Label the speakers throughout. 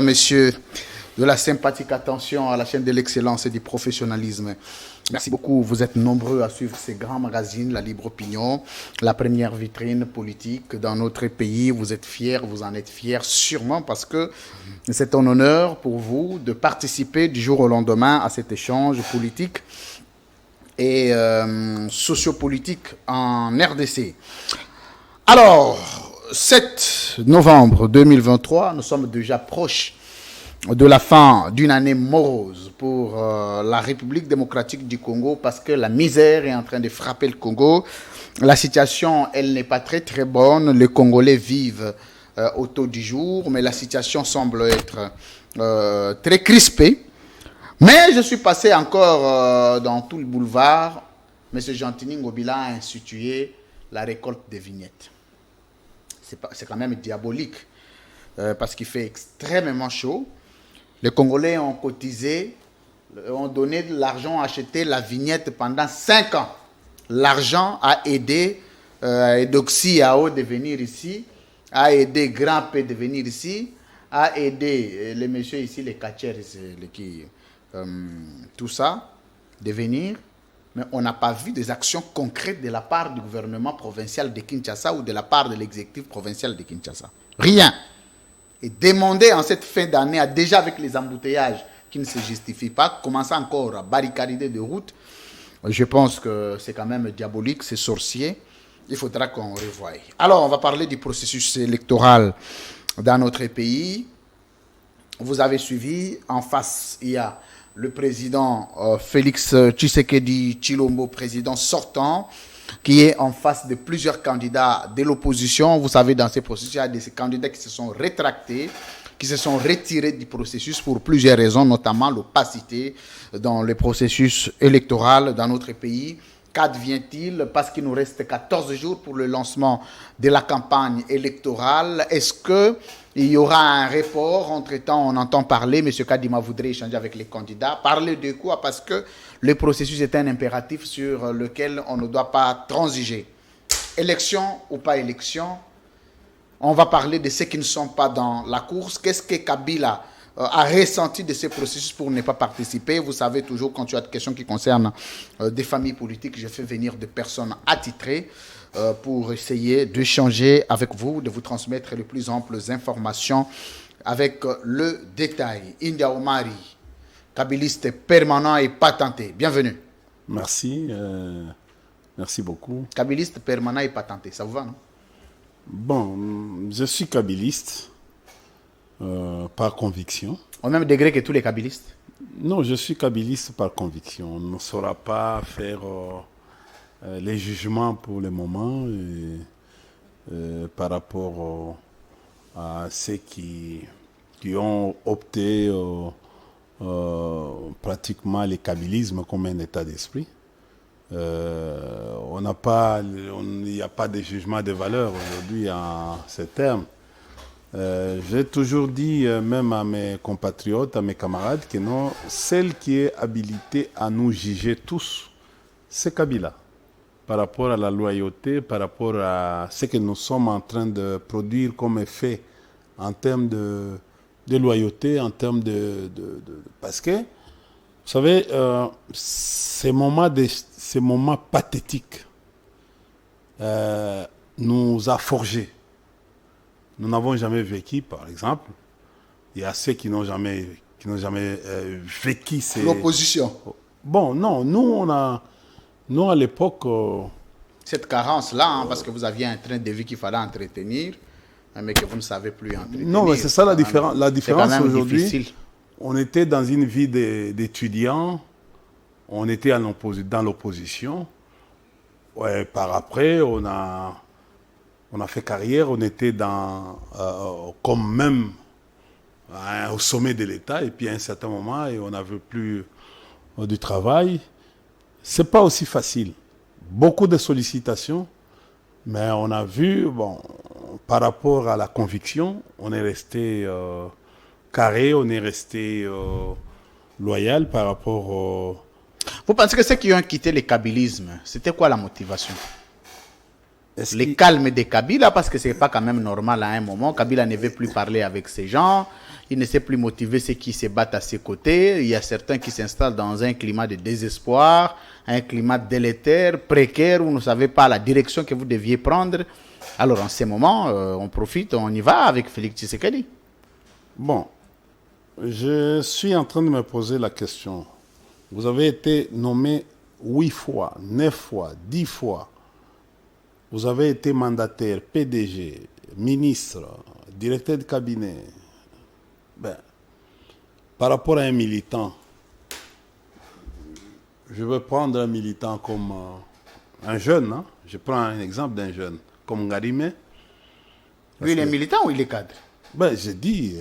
Speaker 1: Messieurs, de la sympathique attention à la chaîne de l'excellence et du professionnalisme. Merci beaucoup. Vous êtes nombreux à suivre ces grands magazines, La Libre Opinion, la première vitrine politique dans notre pays. Vous êtes fiers, vous en êtes fiers sûrement parce que c'est un honneur pour vous de participer du jour au lendemain à cet échange politique et sociopolitique en RDC. Alors, 7 novembre 2023, nous sommes déjà proches de la fin d'une année morose pour la République démocratique du Congo parce que la misère est en train de frapper le Congo. La situation, elle n'est pas très bonne. Les Congolais vivent au taux du jour, mais la situation semble être très crispée. Mais je suis passé encore dans tout le boulevard. M. Gentini Ngobila a institué la récolte des vignettes. C'est quand même diabolique parce qu'il fait extrêmement chaud. Les Congolais ont cotisé, ont donné de l'argent, acheté la vignette pendant 5 ans. L'argent a aidé Edoxy Ao de venir ici, a aidé Grand P de venir ici, a aidé les messieurs ici, les catchers, tout ça, de venir. Mais on n'a pas vu des actions concrètes de la part du gouvernement provincial de Kinshasa ou de la part de l'exécutif provincial de Kinshasa. Rien. Et demander en cette fin d'année, déjà avec les embouteillages qui ne se justifient pas, commencer encore à barricader des routes, je pense que c'est quand même diabolique, c'est sorcier. Il faudra qu'on revoie. Alors, on va parler du processus électoral dans notre pays. Vous avez suivi, en face, il y a le président Félix Tshisekedi Tshilombo, président sortant, qui est en face de plusieurs candidats de l'opposition. Vous savez, dans ces processus, il y a des candidats qui se sont rétractés, qui se sont retirés du processus pour plusieurs raisons, notamment l'opacité dans le processus électoral dans notre pays. Qu'advient-il parce qu'il nous reste 14 jours pour le lancement de la campagne électorale? Est-ce qu'il y aura un report? Entre-temps, on entend parler, M. Kadima voudrait échanger avec les candidats. Parler de quoi? Parce que le processus est un impératif sur lequel on ne doit pas transiger. Élection ou pas élection, on va parler de ceux qui ne sont pas dans la course. Qu'est-ce que Kabila a ressenti de ce processus pour ne pas participer? Vous savez, toujours quand tu as des questions qui concernent des familles politiques, je fais venir des personnes attitrées pour essayer d'échanger avec vous, de vous transmettre les plus amples informations avec le détail. India Omari, kabiliste permanent et patenté. Bienvenue.
Speaker 2: Merci. Merci beaucoup.
Speaker 1: Kabiliste permanent et patenté, ça vous va, non?
Speaker 2: Bon, je suis kabiliste par conviction.
Speaker 1: Au même degré que tous les kabilistes?
Speaker 2: Non, je suis kabiliste par conviction. On ne saura pas faire les jugements pour le moment par rapport à ceux qui ont opté pratiquement le kabylisme comme un état d'esprit. Il n'y a pas de jugement de valeur aujourd'hui en ces termes. J'ai toujours dit, même à mes compatriotes, à mes camarades, que non, celle qui est habilitée à nous juger tous, c'est Kabila. Par rapport à la loyauté, par rapport à ce que nous sommes en train de produire comme effet en termes de loyauté, en termes parce que, vous savez, ces moments pathétiques nous a forgés. Nous n'avons jamais vécu, par exemple. Il y a ceux qui n'ont jamais vécu ces...
Speaker 1: L'opposition.
Speaker 2: Bon, non, nous à l'époque...
Speaker 1: Cette carence-là, hein, parce que vous aviez un train de vie qu'il fallait entretenir, mais que vous ne savez plus entretenir.
Speaker 2: Non, mais c'est ça la différence. La différence aujourd'hui,
Speaker 1: difficile.
Speaker 2: On était dans une vie d'étudiant, on était dans l'opposition. Ouais, par après, on a fait carrière, on était comme même au sommet de l'État, et puis à un certain moment, et on n'avait plus du travail. C'est pas aussi facile. Beaucoup de sollicitations, mais on a vu, bon, par rapport à la conviction, on est resté carré, on est resté loyal par rapport.
Speaker 1: Vous pensez que ceux qui ont quitté le kabylisme, c'était quoi la motivation? Les calmes de Kabila, parce que ce n'est pas quand même normal à un moment. Kabila ne veut plus parler avec ces gens. Il ne sait plus motiver ceux qui se battent à ses côtés. Il y a certains qui s'installent dans un climat de désespoir, un climat délétère, précaire, où vous ne savez pas la direction que vous deviez prendre. Alors en ces moments, on profite, on y va avec Félix Tshisekedi.
Speaker 2: Bon, je suis en train de me poser la question. Vous avez été nommé 8 fois, 9 fois, 10 fois. Vous avez été mandataire, PDG, ministre, directeur de cabinet. Ben, par rapport à un militant, je veux prendre un militant comme un jeune. Hein? Je prends un exemple d'un jeune, comme Ngarimé.
Speaker 1: Lui, il est militant ou il est cadre?
Speaker 2: Ben, j'ai dit,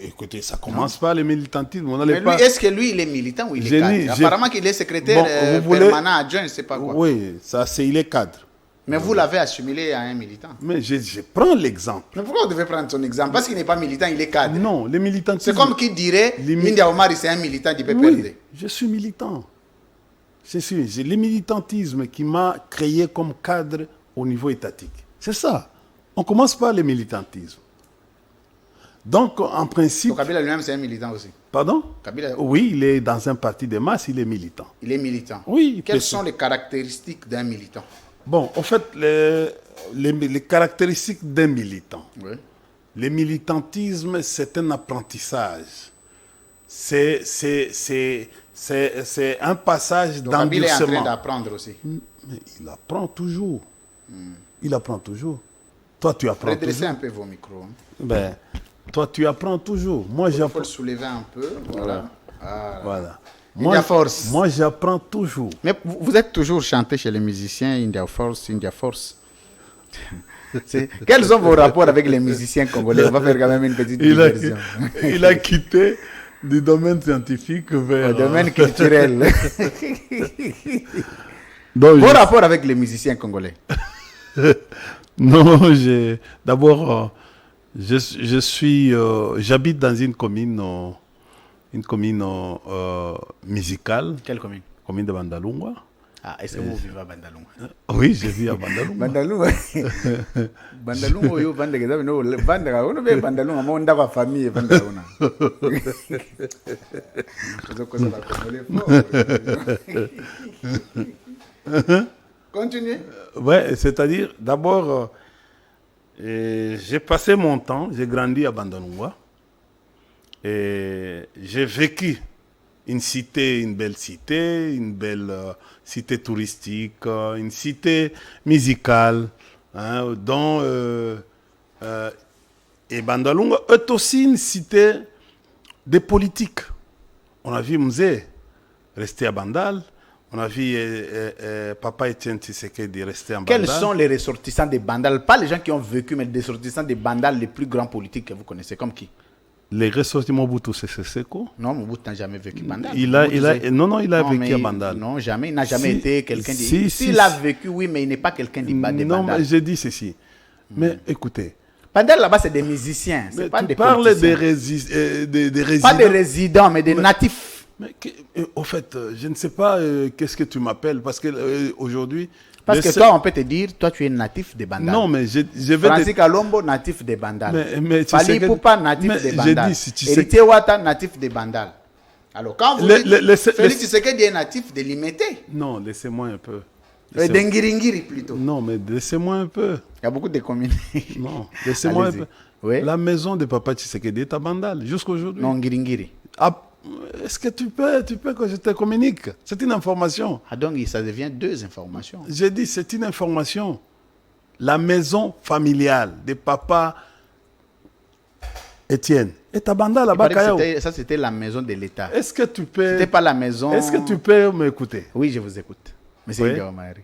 Speaker 2: écoutez, ça commence pas le militantisme.
Speaker 1: Mais lui, est-ce que lui, il est militant ou il est cadre? Apparemment qu'il est secrétaire permanent adjoint, je ne sais pas quoi.
Speaker 2: Oui, ça, il est cadre.
Speaker 1: Mais vous l'avez assimilé à un militant.
Speaker 2: Mais je prends l'exemple.
Speaker 1: Mais pourquoi vous devez prendre son exemple? Parce qu'il n'est pas militant, il est cadre.
Speaker 2: Non, le militantisme...
Speaker 1: C'est comme qui dirait, India Omar, c'est un militant du PPRD.
Speaker 2: Oui, je suis militant. C'est le militantisme qui m'a créé comme cadre au niveau étatique. C'est ça. On commence par le militantisme. Donc, en principe...
Speaker 1: Donc, Kabila lui-même, c'est un militant aussi.
Speaker 2: Pardon?
Speaker 1: Kabila...
Speaker 2: Oui, il est dans un parti de masse, il est militant.
Speaker 1: Il est militant.
Speaker 2: Oui.
Speaker 1: Quelles sont les caractéristiques d'un militant?
Speaker 2: Bon, en fait, les caractéristiques d'un militant.
Speaker 1: Oui.
Speaker 2: Le militantisme, c'est un apprentissage. C'est un passage d'endurcissement.
Speaker 1: Kabila est en train d'apprendre aussi.
Speaker 2: Mais il apprend toujours. Il apprend toujours. Toi, tu apprends
Speaker 1: Redressez
Speaker 2: toujours.
Speaker 1: un peu vos micros. Hein.
Speaker 2: Ben, toi, tu apprends toujours. Moi,
Speaker 1: Il faut le soulever un peu. Voilà.
Speaker 2: Voilà.
Speaker 1: India Force.
Speaker 2: Moi, j'apprends toujours.
Speaker 1: Mais vous êtes toujours chanté chez les musiciens India Force, India Force. Quels sont vos rapports avec les musiciens congolais? On va faire quand même une petite diversion.
Speaker 2: Il a quitté du domaine scientifique vers...
Speaker 1: Le domaine culturel.
Speaker 2: Donc,
Speaker 1: vos rapports avec les musiciens congolais?
Speaker 2: Non, d'abord, j'habite dans une commune musicale.
Speaker 1: Quelle commune?
Speaker 2: Commune de Bandalungwa.
Speaker 1: Ah, est-ce que vous vivez à Bandalungwa?
Speaker 2: Oui, je vis à Bandalungwa.
Speaker 1: Bandalungwa. Bandalungwa, yo Bandalungwa, no Bandalungwa, on veut Bandalungwa, mon d'abord famille Bandalungwa. Continuez.
Speaker 2: Ouais, c'est-à-dire, d'abord, j'ai passé mon temps, j'ai grandi à Bandalungwa. Et j'ai vécu une belle cité cité touristique, une cité musicale, hein, dont et Bandalungwa est aussi une cité de politique. On a vu Mzee rester à Bandal, on a vu Papa Etienne Tshisekedi rester en Bandal.
Speaker 1: Quels sont les ressortissants de Bandal? Pas les gens qui ont vécu, mais les ressortissants de Bandal les plus grands politiques que vous connaissez, comme qui?
Speaker 2: Les ressortissants Mobutu Sese Seko.
Speaker 1: Non, Mobutu n'a jamais vécu Bandal.
Speaker 2: Il a vécu à Bandal.
Speaker 1: Non, jamais. Il n'a jamais été quelqu'un de...
Speaker 2: Si,
Speaker 1: il a vécu, oui, mais il n'est pas quelqu'un de Bandal.
Speaker 2: Non, mais j'ai dit ceci. Mais écoutez.
Speaker 1: Bandal, là-bas, c'est des musiciens. C'est pas des
Speaker 2: politiciens. Tu parles des résidents.
Speaker 1: Pas des résidents, mais des natifs.
Speaker 2: Mais, au fait, je ne sais pas qu'est-ce que tu m'appelles. Parce qu'aujourd'hui...
Speaker 1: Parce que toi, on peut te dire, toi, tu es natif de Bandal.
Speaker 2: Non, mais je vais...
Speaker 1: Francis Kalombo, natif de Bandal.
Speaker 2: Mais
Speaker 1: Fali Poupa, natif de Bandal. Héritier Ouatta, natif de Bandal. Alors, quand vous dites Félix Tshisekedi est natif de Limete.
Speaker 2: Non, laissez-moi un peu.
Speaker 1: D'Engiringiri, plutôt.
Speaker 2: Non, mais laissez-moi un peu.
Speaker 1: Il y a beaucoup de communes.
Speaker 2: Non, laissez-moi un peu.
Speaker 1: Oui?
Speaker 2: La maison de Papa Tshisekedi est à Bandal, jusqu'aujourd'hui.
Speaker 1: Non, Ngiringiri.
Speaker 2: Est-ce que tu peux que je te communique? C'est une information.
Speaker 1: Ah, donc ça devient deux informations.
Speaker 2: J'ai dit, c'est une information. La maison familiale de Papa Etienne est à Bandal, là-bas.
Speaker 1: Ça, c'était la maison de l'État.
Speaker 2: Est-ce que tu peux...
Speaker 1: C'était pas la maison...
Speaker 2: Est-ce que tu peux m'écouter?
Speaker 1: Oui, je vous écoute. Monsieur Ndiaomari.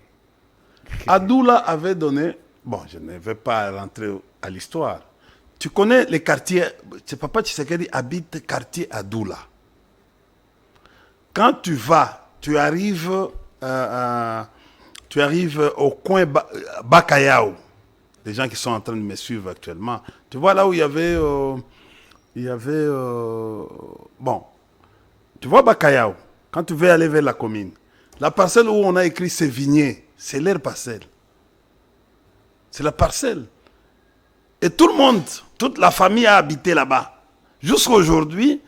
Speaker 2: Adoula avait donné... Bon, je ne vais pas rentrer à l'histoire. Tu connais les quartiers... Papa Tshisekedi habite quartier Adoula. Quand tu vas, tu arrives au coin Bakayao. Les gens qui sont en train de me suivre actuellement. Tu vois là où il y avait... bon, tu vois Bakayao. Quand tu veux aller vers la commune, la parcelle où on a écrit Sévigné, c'est leur parcelle. C'est la parcelle. Et tout le monde, toute la famille a habité là-bas. Jusqu'à aujourd'hui,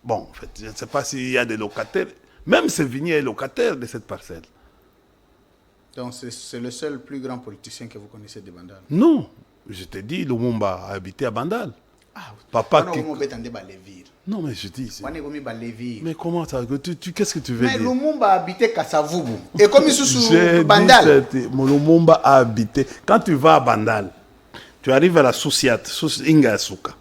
Speaker 2: bon, en fait, je ne sais pas s'il y a des locataires. Même Sévigné est locataire de cette parcelle.
Speaker 1: Donc c'est le seul plus grand politicien que vous connaissez de Bandal.
Speaker 2: Non, je te dis, Lumumba a habité à Bandal.
Speaker 1: Ah,
Speaker 2: Papa qui...
Speaker 1: Non,
Speaker 2: mais je dis...
Speaker 1: Mais
Speaker 2: Mais comment ça qu'est-ce que tu veux dire?
Speaker 1: Mais Lumumba a habité Kassavubu. Et comme il se sous Bandal.
Speaker 2: Lumumba a habité. Quand tu vas à Bandal, tu arrives à la Soussiat, Inga Souka.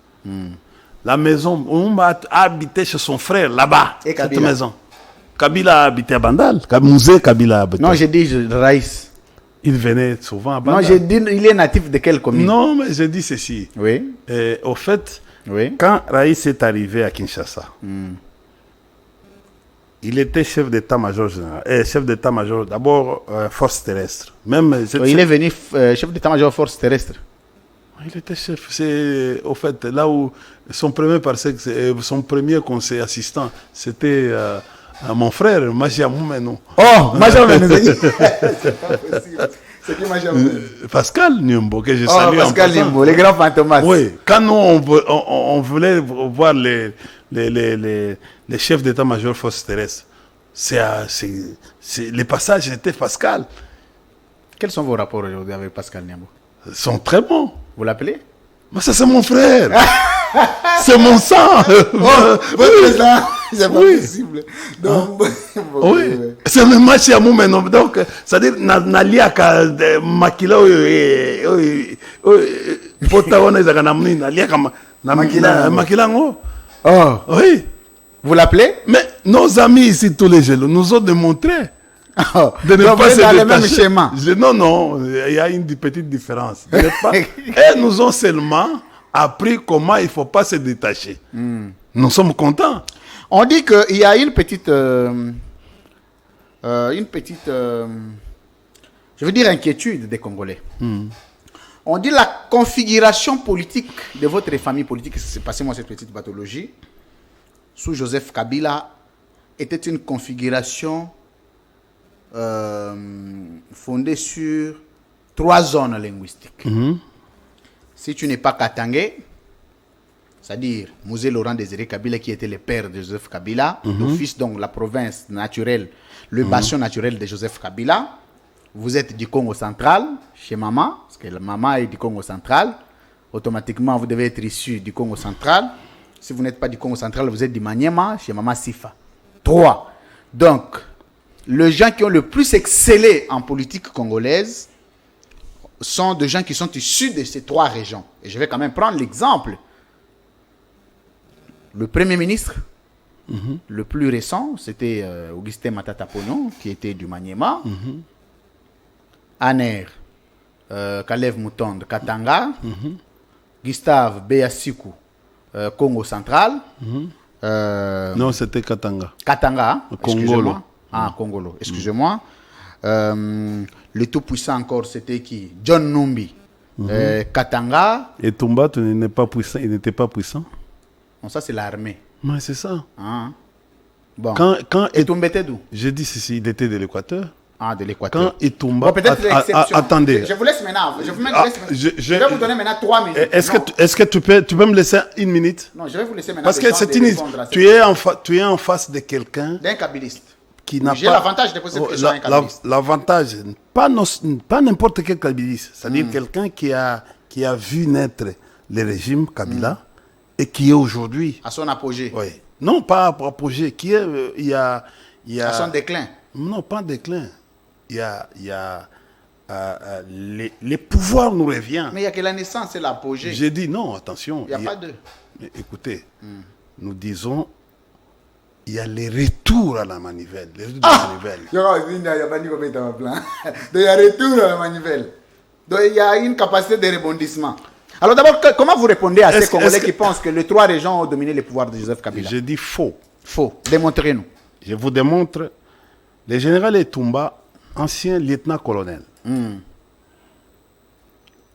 Speaker 2: La maison, Lumumba a habité chez son frère là-bas.
Speaker 1: Et
Speaker 2: cette maison. Kabila a habité à Bandal. Musée Kabila a habité.
Speaker 1: Non, j'ai dit Raïs.
Speaker 2: Il venait souvent à Bandal.
Speaker 1: Non, j'ai dit, il est natif de quelle commune?
Speaker 2: Non, mais j'ai dit ceci.
Speaker 1: Oui.
Speaker 2: Au fait,
Speaker 1: oui.
Speaker 2: Quand Raïs est arrivé à Kinshasa, il était chef d'état-major général. Chef d'état-major, d'abord force terrestre. Même,
Speaker 1: il est venu chef d'état-major force terrestre.
Speaker 2: Il était chef. C'est au fait là où son premier conseil assistant, c'était mon frère, Magia Moumeno.
Speaker 1: Oh, Magia Moumeno. C'est pas possible. C'est qui Magia Moumeno?
Speaker 2: Pascal Nyombo, que je salue.
Speaker 1: Pascal Nyombo, les grands fantomas.
Speaker 2: Oui, quand nous on voulait voir les chefs d'état-major force terrestre, les passages étaient Pascal.
Speaker 1: Quels sont vos rapports aujourd'hui avec Pascal Nyombo?
Speaker 2: Ils sont très bons.
Speaker 1: Vous l'appelez?
Speaker 2: Mais ça, c'est mon frère. C'est mon sang.
Speaker 1: C'est pas possible. Donc,
Speaker 2: oui. C'est le match à moi maintenant. Donc, c'est-à-dire, Naliaka, Makila, Potawana, Naliaka, Makila,
Speaker 1: oh.
Speaker 2: Oui.
Speaker 1: Vous l'appelez?
Speaker 2: Mais nos amis ici, tous les jeunes, nous ont démontré. De ne pas se
Speaker 1: dans le même schéma.
Speaker 2: Non, il y a une petite différence. Et nous ont seulement appris comment il ne faut pas se détacher. Nous sommes contents.
Speaker 1: On dit qu'il y a une petite, je veux dire, inquiétude des Congolais. On dit la configuration politique de votre famille politique, passez-moi cette petite pathologie, sous Joseph Kabila, était une configuration fondée sur 3 zones linguistiques. Si tu n'es pas Katangé, c'est-à-dire Mouzé Laurent Désiré Kabila, qui était le père de Joseph Kabila, l'office, donc la province naturelle, le bastion naturel de Joseph Kabila, vous êtes du Congo central, chez maman, parce que la maman est du Congo central, automatiquement vous devez être issu du Congo central. Si vous n'êtes pas du Congo central, vous êtes du Maniema, chez maman Sifa. 3. Donc, les gens qui ont le plus excellé en politique congolaise sont des gens qui sont issus de ces 3 régions. Et je vais quand même prendre l'exemple. Le Premier ministre, le plus récent, c'était Augustin Matata Ponyo, qui était du Maniema. Aner, Kalev Moutonde, Katanga. Gustave Béasikou, Congo central.
Speaker 2: Non, c'était Katanga.
Speaker 1: Katanga,
Speaker 2: Congolo.
Speaker 1: Congolo, excusez-moi. Le tout-puissant encore, c'était qui? John Numbi. Katanga.
Speaker 2: Et Toumba, il n'était pas puissant.
Speaker 1: Bon, ça, c'est l'armée.
Speaker 2: Mais c'est ça.
Speaker 1: Bon.
Speaker 2: Quand
Speaker 1: Etumba était d'où?
Speaker 2: J'ai dit ceci, il était de l'Équateur.
Speaker 1: Ah, de l'Équateur.
Speaker 2: Quand Etumba...
Speaker 1: Bon, peut-être l'exception.
Speaker 2: Attendez.
Speaker 1: Je vous laisse maintenant. Je vais vous donner maintenant 3 minutes.
Speaker 2: Est-ce que tu peux me laisser 1 minute?
Speaker 1: Non, je vais vous laisser maintenant.
Speaker 2: Parce que tu es en face de quelqu'un...
Speaker 1: D'un kabiliste.
Speaker 2: Qui n'a
Speaker 1: J'ai l'avantage de poser question à un kabiliste.
Speaker 2: L'avantage, pas n'importe quel kabiliste. C'est-à-dire quelqu'un qui a vu naître le régime Kabila et qui est aujourd'hui...
Speaker 1: À son apogée.
Speaker 2: Oui. Non, pas à apogée. Qui est... Il y a...
Speaker 1: À son déclin.
Speaker 2: Non, pas déclin. Il y a les pouvoirs nous reviennent.
Speaker 1: Mais il y a que la naissance et l'apogée.
Speaker 2: J'ai dit non, attention.
Speaker 1: Il n'y a pas deux.
Speaker 2: Écoutez, nous disons, il y a les retours à la manivelle. Les retours
Speaker 1: à
Speaker 2: la manivelle.
Speaker 1: Il n'y a pas dit comment il plan. Donc il y a retour à la manivelle. Donc il y a une capacité de rebondissement. Alors d'abord, comment vous répondez à ces Congolais qui pensent que les 3 régions ont dominé les pouvoirs de Joseph Kabila?
Speaker 2: Je dis faux.
Speaker 1: Faux. Démontrez-nous.
Speaker 2: Je vous démontre. Le général Etumba, ancien lieutenant-colonel,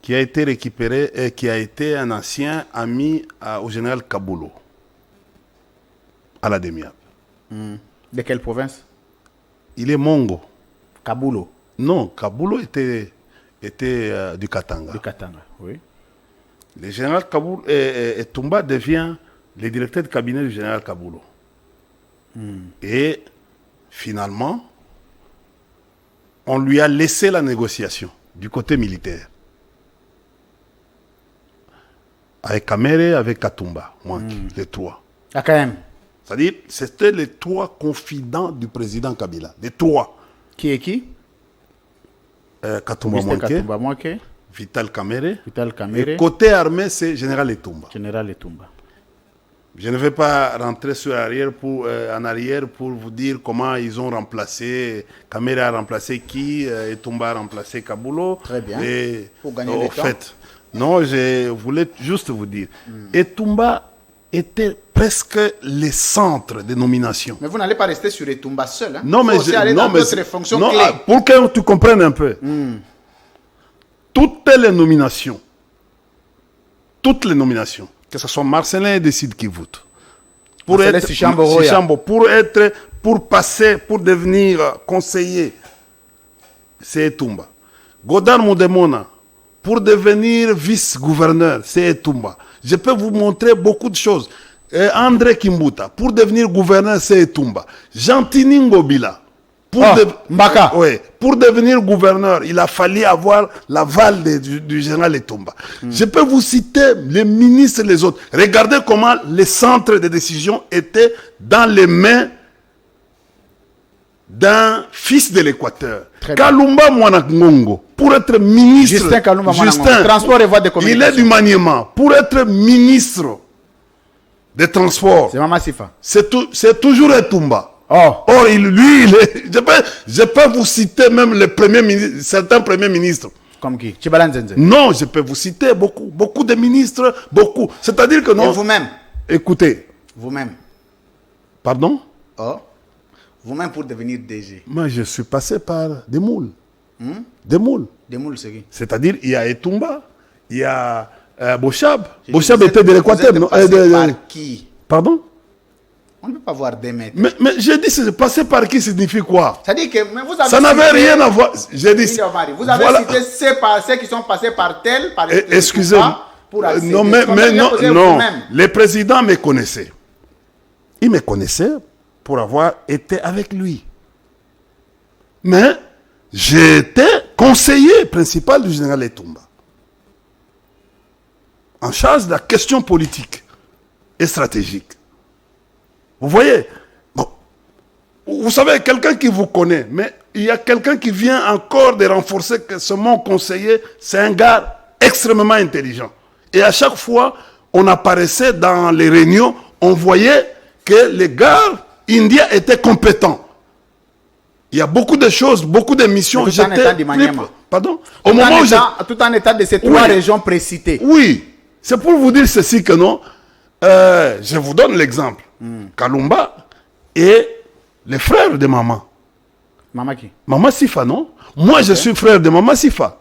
Speaker 2: qui a été récupéré et qui a été un ancien ami au général Kabulo, à la Demiab.
Speaker 1: De quelle province?
Speaker 2: Il est Mongo.
Speaker 1: Kabulo.
Speaker 2: Non, Kabulo était était du Katanga.
Speaker 1: Du Katanga, oui.
Speaker 2: Le général Kaboul Toumba devient le directeur de cabinet du général Kaboulo. Et finalement, on lui a laissé la négociation du côté militaire. Avec Kamere, avec Katumba, les trois.
Speaker 1: Ah, quand même.
Speaker 2: C'est-à-dire, c'était les trois confidents du président Kabila. Les trois.
Speaker 1: Qui est qui?
Speaker 2: Katumba
Speaker 1: Mwanke,
Speaker 2: Vital Kamere.
Speaker 1: Vital Kamere.
Speaker 2: Et côté armé, c'est Général Etumba.
Speaker 1: Général Etumba.
Speaker 2: Je ne vais pas rentrer en arrière pour vous dire comment ils ont remplacé. Kamere a remplacé qui, Etumba a remplacé Kaboulo.
Speaker 1: Très bien.
Speaker 2: Et,
Speaker 1: pour gagner le temps.
Speaker 2: Non, je voulais juste vous dire. Etumba était presque le centre des nominations.
Speaker 1: Mais vous n'allez pas rester sur Etumba seul. Hein?
Speaker 2: Non, mais
Speaker 1: il faut aussi aller dans d'autres fonctions clés.
Speaker 2: Pour que tu comprennes un peu. Toutes les nominations, que ce soit Marcelin et Décide qui votent, pour passer, pour devenir conseiller, c'est Etumba. Godard Moudemona, pour devenir vice-gouverneur, c'est Etumba. Je peux vous montrer beaucoup de choses. André Kimbuta, pour devenir gouverneur, c'est Etumba. Jean-Tini Ngobila, pour devenir gouverneur, il a fallu avoir l'aval du général Etumba. Je peux vous citer les ministres et les autres. Regardez comment les centres de décision étaient dans les mains d'un fils de l'Équateur. Kalumba Mwanangongo, pour être ministre.
Speaker 1: Justin Kalumba Mwanangongo, transport et voies de communication.
Speaker 2: Il est du maniement. Pour être ministre des transports.
Speaker 1: C'est Mama Sifa.
Speaker 2: C'est toujours Etumba.
Speaker 1: Or,
Speaker 2: je peux vous citer même certains premiers ministres.
Speaker 1: Comme qui? Tchibalan Zenze.
Speaker 2: Non, je peux vous citer beaucoup de ministres, beaucoup. C'est-à-dire que non.
Speaker 1: Et vous-même?
Speaker 2: Écoutez.
Speaker 1: Vous-même?
Speaker 2: Pardon?
Speaker 1: Oh. Vous-même pour devenir DG?
Speaker 2: Moi, je suis passé par des moules. Des moules.
Speaker 1: Des moules, c'est qui?
Speaker 2: C'est-à-dire, il y a Etumba, il y a Bochab. Bochab était de l'Équateur.
Speaker 1: Par qui?
Speaker 2: Pardon?
Speaker 1: On ne peut pas voir des maîtres.
Speaker 2: Mais j'ai dit, c'est passé par qui signifie quoi?
Speaker 1: C'est-à-dire que mais vous avez
Speaker 2: ça n'avait rien à voir. J'ai dit.
Speaker 1: Vous avez cité ceux qui sont passés par tel, par
Speaker 2: excusez-moi. Non, non. Les présidents me connaissaient. Ils me connaissaient pour avoir été avec lui. Mais j'étais conseiller principal du général Etumba, en charge de la question politique et stratégique. Vous voyez, bon, vous savez, quelqu'un qui vous connaît, mais il y a quelqu'un qui vient encore de renforcer que ce mon conseiller, c'est un gars extrêmement intelligent. Et à chaque fois, on apparaissait dans les réunions, on voyait que les gars indiens étaient compétents. Il y a beaucoup de choses, beaucoup de missions. Pardon?
Speaker 1: Au moment où tout en état de ces trois régions précitées.
Speaker 2: Oui, c'est pour vous dire ceci que non. Je vous donne l'exemple. Kalumba et les frères de maman.
Speaker 1: Maman qui?
Speaker 2: Maman Sifa, non? Moi, je suis frère de Maman Sifa.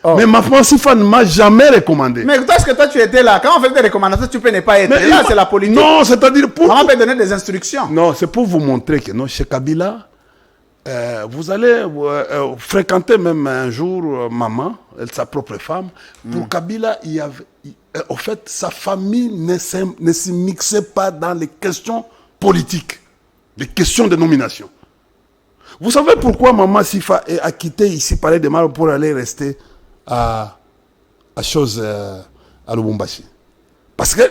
Speaker 2: Oh. Mais Maman Sifa ne m'a jamais recommandé.
Speaker 1: Mais parce que toi, tu étais là. Quand on fait des recommandations, tu peux ne pas être là. C'est la politique.
Speaker 2: Non, c'est-à-dire pour...
Speaker 1: Maman peut donner des instructions.
Speaker 2: Non, c'est pour vous montrer que non, chez Kabila, vous allez fréquenter même un jour maman, sa propre femme. Pour Kabila, il y avait... En fait, sa famille ne se mixait pas dans les questions politiques, les questions de nomination. Vous savez pourquoi Maman Sifa a quitté ici Palais de Mar pour aller rester à Lubumbashi? Parce que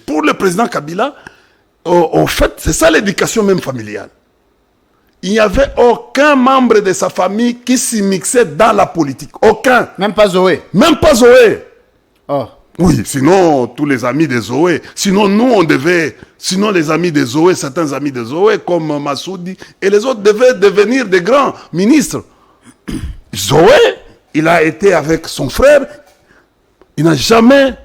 Speaker 2: pour le président Kabila, en fait, c'est ça l'éducation même familiale. Il n'y avait aucun membre de sa famille qui s'y mixait dans la politique. Aucun.
Speaker 1: Même pas Zoé.
Speaker 2: Même pas Zoé.
Speaker 1: Oh.
Speaker 2: Oui, sinon, tous les amis de Zoé. Sinon, sinon les amis de Zoé, certains amis de Zoé, comme Massoudi, et les autres devaient devenir des grands ministres. Zoé, il a été avec son frère. Il n'a jamais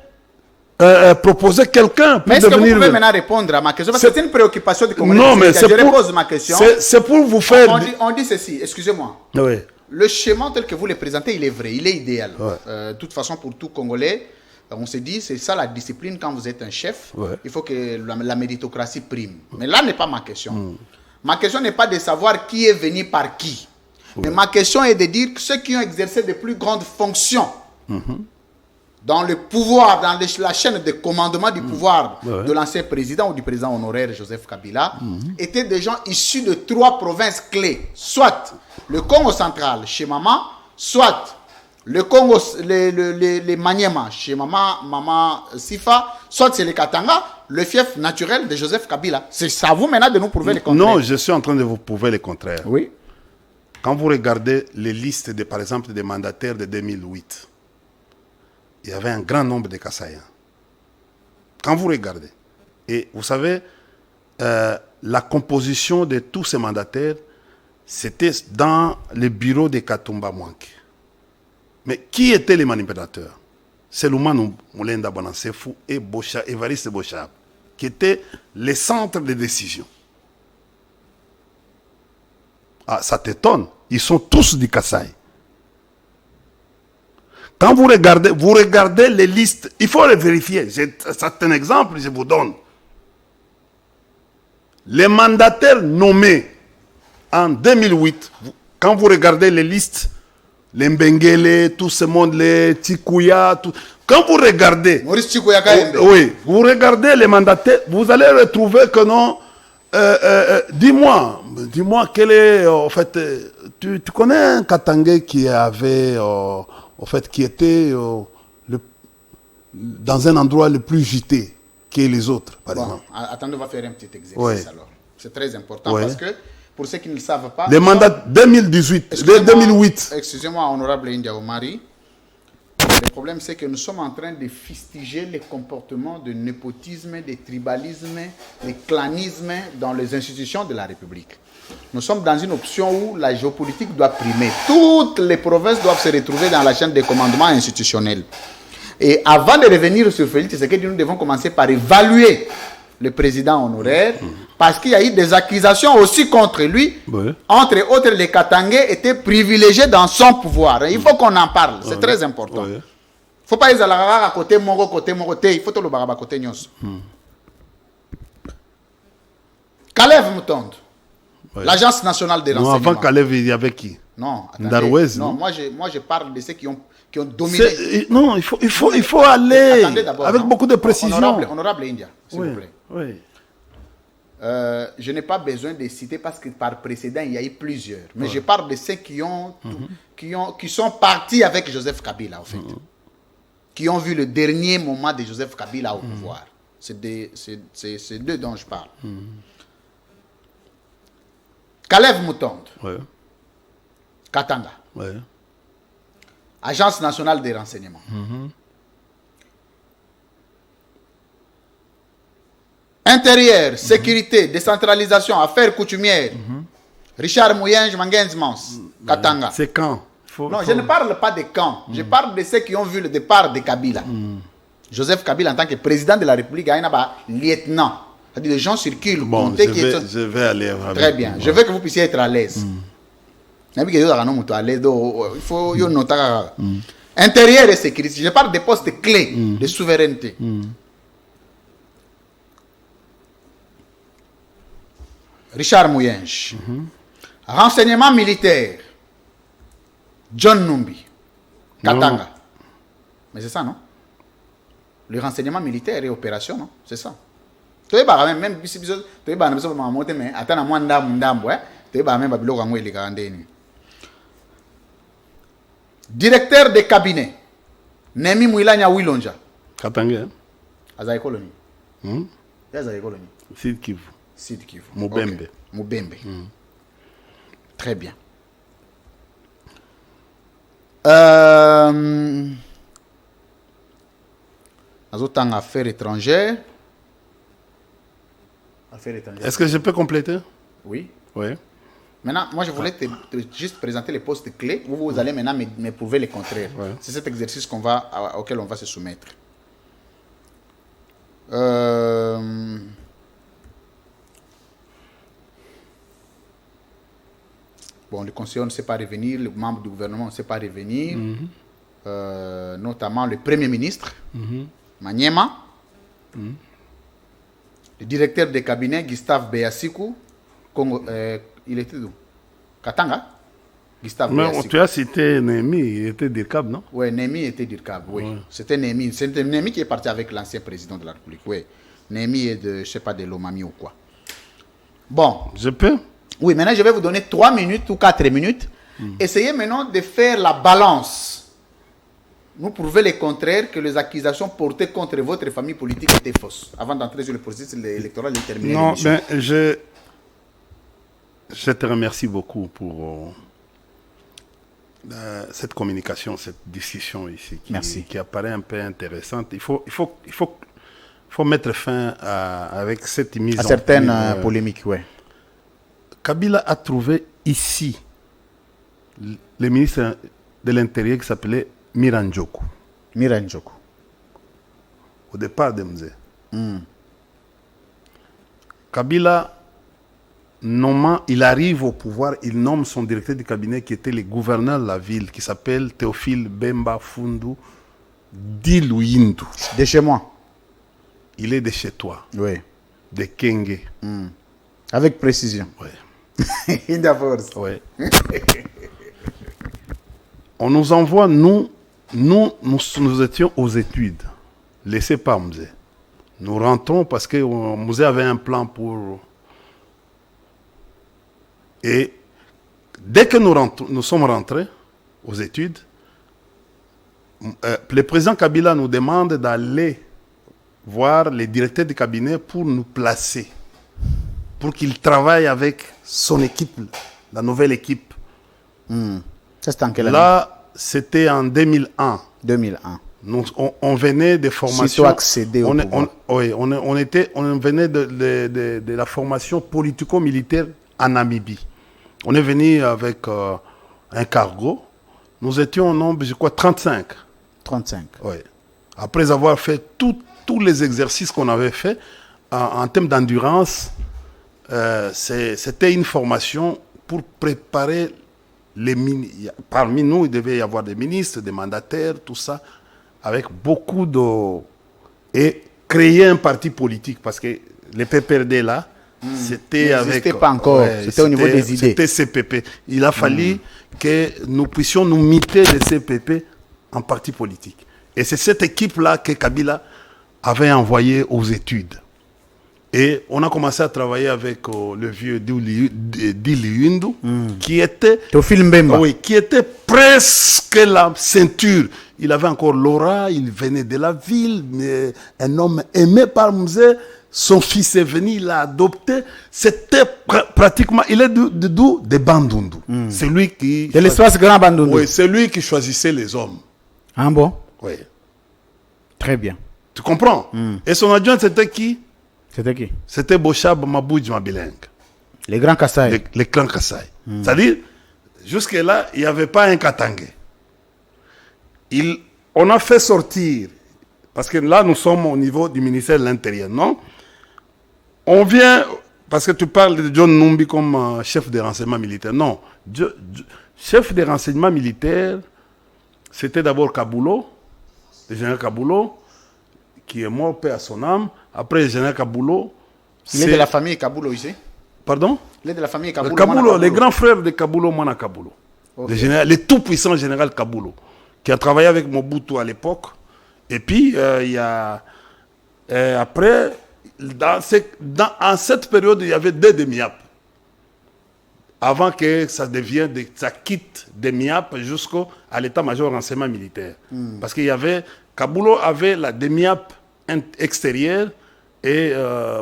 Speaker 2: proposé quelqu'un pour devenir...
Speaker 1: Mais est-ce que vous pouvez maintenant répondre à ma question? Parce que c'est une préoccupation du Congolais.
Speaker 2: Non, mais
Speaker 1: je repose ma question.
Speaker 2: C'est pour vous faire...
Speaker 1: On dit ceci, excusez-moi.
Speaker 2: Oui.
Speaker 1: Le schéma tel que vous le présentez, il est vrai, il est idéal. Ouais. De toute façon, pour tout Congolais, on se dit, c'est ça la discipline quand vous êtes un chef. Ouais. Il faut que la méritocratie prime. Mais là n'est pas ma question. Ma question n'est pas de savoir qui est venu par qui. Mais ma question est de dire que ceux qui ont exercé de plus grandes fonctions dans le pouvoir, dans la chaîne de commandement du pouvoir de l'ancien président ou du président honoraire Joseph Kabila, étaient des gens issus de 3 provinces clés. Soit le Congo central, chez Maman, soit le Congo, les Maniema, chez Maman Sifa, soit c'est le Katanga, le fief naturel de Joseph Kabila. C'est à vous maintenant de nous prouver le contraire.
Speaker 2: Non, je suis en train de vous prouver le contraire.
Speaker 1: Oui.
Speaker 2: Quand vous regardez les listes, par exemple, des mandataires de 2008, il y avait un grand nombre de Kassaïens. Quand vous regardez, et vous savez, la composition de tous ces mandataires, c'était dans le bureau de Katumba Mwanke. Mais qui étaient les manipulateurs? C'est Lumanu Moulenda Bonansefou et Évariste Bochab, qui étaient les centres de décision. Ah, ça t'étonne. Ils sont tous du Kasaï. Quand vous regardez les listes, il faut les vérifier. C'est un exemple, je vous donne. Les mandataires nommés en 2008, quand vous regardez les listes, les Mbengele, tout ce monde, les Tikuya, quand vous regardez,
Speaker 1: Maurice Tikuya,
Speaker 2: oui, vous regardez les mandataires, vous allez retrouver que non. Dis-moi quel est, en fait, tu connais un Katangais qui avait, en fait, qui était dans un endroit le plus gité que les autres, par exemple.
Speaker 1: Attendez, on va faire un petit exercice alors. C'est très important parce que, pour ceux qui ne le savent pas...
Speaker 2: Les mandats 2008.
Speaker 1: Excusez-moi, honorable India Omari. Le problème, c'est que nous sommes en train de fustiger les comportements de népotisme, de tribalisme, de clanisme dans les institutions de la République. Nous sommes dans une option où la géopolitique doit primer. Toutes les provinces doivent se retrouver dans la chaîne de commandement institutionnel. Et avant de revenir sur Félix Tshisekedi, nous devons commencer par évaluer le président honoraire, parce qu'il y a eu des accusations aussi contre lui. Entre autres, les Katangais étaient privilégiés dans son pouvoir. Il faut qu'on en parle, c'est très important. Il ne faut pas les aller à côté, il faut tout le baraba côté nyos. Kalev Mutondo, l'Agence nationale des renseignements.
Speaker 2: Non, avant Kalev, il y avait qui?
Speaker 1: Non,
Speaker 2: Darwez,
Speaker 1: non, moi je parle de ceux qui ont dominé.
Speaker 2: Non, il faut aller avec beaucoup de précision.
Speaker 1: Honorable India, s'il vous plaît.
Speaker 2: Oui.
Speaker 1: Je n'ai pas besoin de citer parce que par précédent, il y a eu plusieurs. Mais je parle de ceux qui sont partis avec Joseph Kabila, en fait. Qui ont vu le dernier moment de Joseph Kabila au pouvoir. C'est d'eux dont je parle. Kalev Mutondo. Katanga. Agence nationale des renseignements. Intérieur, sécurité, décentralisation, affaires coutumières. Richard Mouyenj, Mangenzmans, Katanga.
Speaker 2: C'est quand?
Speaker 1: Non, je ne parle pas de quand. Je parle de ceux qui ont vu le départ de Kabila. Joseph Kabila, en tant que président de la République, il y a un lieutenant. C'est-à-dire les gens circulent.
Speaker 2: Bon, je vais aller.
Speaker 1: Très bien. Je veux que vous puissiez être à l'aise. Il faut noter. Intérieur et sécurité. Je parle des postes clés de souveraineté. Richard Mouyenj. Renseignement militaire. John Numbi. Katanga. Non. Mais c'est ça, non? Le renseignement militaire et opération, non? C'est ça. Même si tu es directeur de cabinet. Nemi Mouilanya Wilonja.
Speaker 2: Katanga.
Speaker 1: Azaï Koloni. Azaï Koloni.
Speaker 2: Sud Kivu.
Speaker 1: Sud Kivu.
Speaker 2: Mubembe.
Speaker 1: Okay. Mubembe. Très bien. Azotang affaires étrangères.
Speaker 2: Est-ce que je peux compléter?
Speaker 1: Oui.
Speaker 2: Oui.
Speaker 1: Maintenant, moi, je voulais juste présenter les postes clés où vous allez maintenant me prouver le contraire. C'est cet exercice auquel on va se soumettre. Bon, le conseiller ne sait pas revenir, le membre du gouvernement ne sait pas revenir, notamment le Premier ministre, Maniema, le directeur de cabinet, Gustave Beyasikou, il était d'où? Katanga? Gustave
Speaker 2: Mais
Speaker 1: Boyassiko.
Speaker 2: tu as cité Némi, il était DIRCAB, non?
Speaker 1: Oui, Némi était d'IRCAB, oui.
Speaker 2: Ouais.
Speaker 1: C'était Némi. C'était Némi qui est parti avec l'ancien président de la République, oui. Némi est de, je ne sais pas, de Lomami ou quoi. Bon.
Speaker 2: Je peux?
Speaker 1: Oui, maintenant je vais vous donner 3 minutes ou 4 minutes. Essayez maintenant de faire la balance. Nous prouver le contraire que les accusations portées contre votre famille politique étaient fausses. Avant d'entrer sur le processus électoral et de terminer
Speaker 2: Non,
Speaker 1: l'émission.
Speaker 2: mais je te remercie beaucoup pour cette communication, cette discussion ici
Speaker 1: Merci.
Speaker 2: qui apparaît un peu intéressante. Il faut mettre fin avec cette mise
Speaker 1: À
Speaker 2: en
Speaker 1: certaines
Speaker 2: prise,
Speaker 1: polémiques, oui.
Speaker 2: Kabila a trouvé ici le ministre de l'Intérieur qui s'appelait Miranjoku,
Speaker 1: Miranjoku.
Speaker 2: au départ de Mzé. Kabila, nommant, il arrive au pouvoir, il nomme son directeur du cabinet qui était le gouverneur de la ville, qui s'appelle Théophile Bemba Fundu Diluyindu.
Speaker 1: De chez moi.
Speaker 2: Il est de chez toi,
Speaker 1: Oui.
Speaker 2: de Kenge.
Speaker 1: Avec précision.
Speaker 2: Ouais.
Speaker 1: D'abord.
Speaker 2: Ouais. On nous envoie, nous étions aux études, laissés par Mzé. Nous rentrons parce que Mzé avait un plan pour... Et dès que nous sommes rentrés aux études, le président Kabila nous demande d'aller voir les directeurs du cabinet pour nous placer, pour qu'il travaille avec son équipe, la nouvelle équipe.
Speaker 1: Ça, c'était en quelle année?
Speaker 2: Là, c'était en 2001.
Speaker 1: 2001.
Speaker 2: On venait des formations.
Speaker 1: Sitôt accéder au pouvoir.
Speaker 2: On venait de la formation politico-militaire en Namibie. On est venu avec un cargo. Nous étions au nombre, je crois, 35.
Speaker 1: 35.
Speaker 2: Oui. Après avoir fait tous les exercices qu'on avait fait en termes d'endurance, c'était une formation pour préparer les ministres. Parmi nous, il devait y avoir des ministres, des mandataires, tout ça, avec beaucoup de... Et créer un parti politique, parce que les PPRD là, c'était avec...
Speaker 1: N'existait pas encore, c'était au niveau des idées.
Speaker 2: C'était CPP. Il a fallu que nous puissions nous muter de CPP en parti politique. Et c'est cette équipe-là que Kabila avait envoyée aux études. Et on a commencé à travailler avec le vieux Diluyindu, qui était...
Speaker 1: Théophile Mbemba.
Speaker 2: Oui, qui était presque la ceinture. Il avait encore l'aura, il venait de la ville, mais un homme aimé par Mzé. Son fils est venu, il l'a adopté. C'était pratiquement... Il est d'où? De Bandundu. C'est lui qui...
Speaker 1: De l'espace Grand Bandundu.
Speaker 2: Oui, c'est lui qui choisissait les hommes.
Speaker 1: Ah bon?
Speaker 2: Oui.
Speaker 1: Très bien.
Speaker 2: Tu comprends? Et son adjoint, c'était qui?
Speaker 1: C'était qui?
Speaker 2: C'était Bochab Mabouj Mabileng.
Speaker 1: Les grands Kassai.
Speaker 2: Les clans Kassai. C'est-à-dire, jusque-là, il n'y avait pas un Katangé. On a fait sortir, parce que là, nous sommes au niveau du ministère de l'Intérieur, non? On vient, parce que tu parles de John Numbi comme chef de renseignement militaire. Non. Chef de renseignement militaire, c'était d'abord Kaboulo, le général Kaboulo, qui est mort, paix à son âme. Après, le général Kaboulo...
Speaker 1: Il est de la famille Kaboulo ici?
Speaker 2: Pardon?
Speaker 1: Il est de la famille Kaboulo.
Speaker 2: Kaboulo, les grands frères de Kaboulo, Mana Kaboulo. Okay. Le tout-puissant général Kaboulo, qui a travaillé avec Mobutu à l'époque. Et puis, il y a... après, en cette période, il y avait deux demi-apes. Avant que ça devienne, ça quitte des MIAP jusqu'à l'état-major renseignement militaire. Parce qu'il y avait... Kaboulo avait la demi-ape extérieure et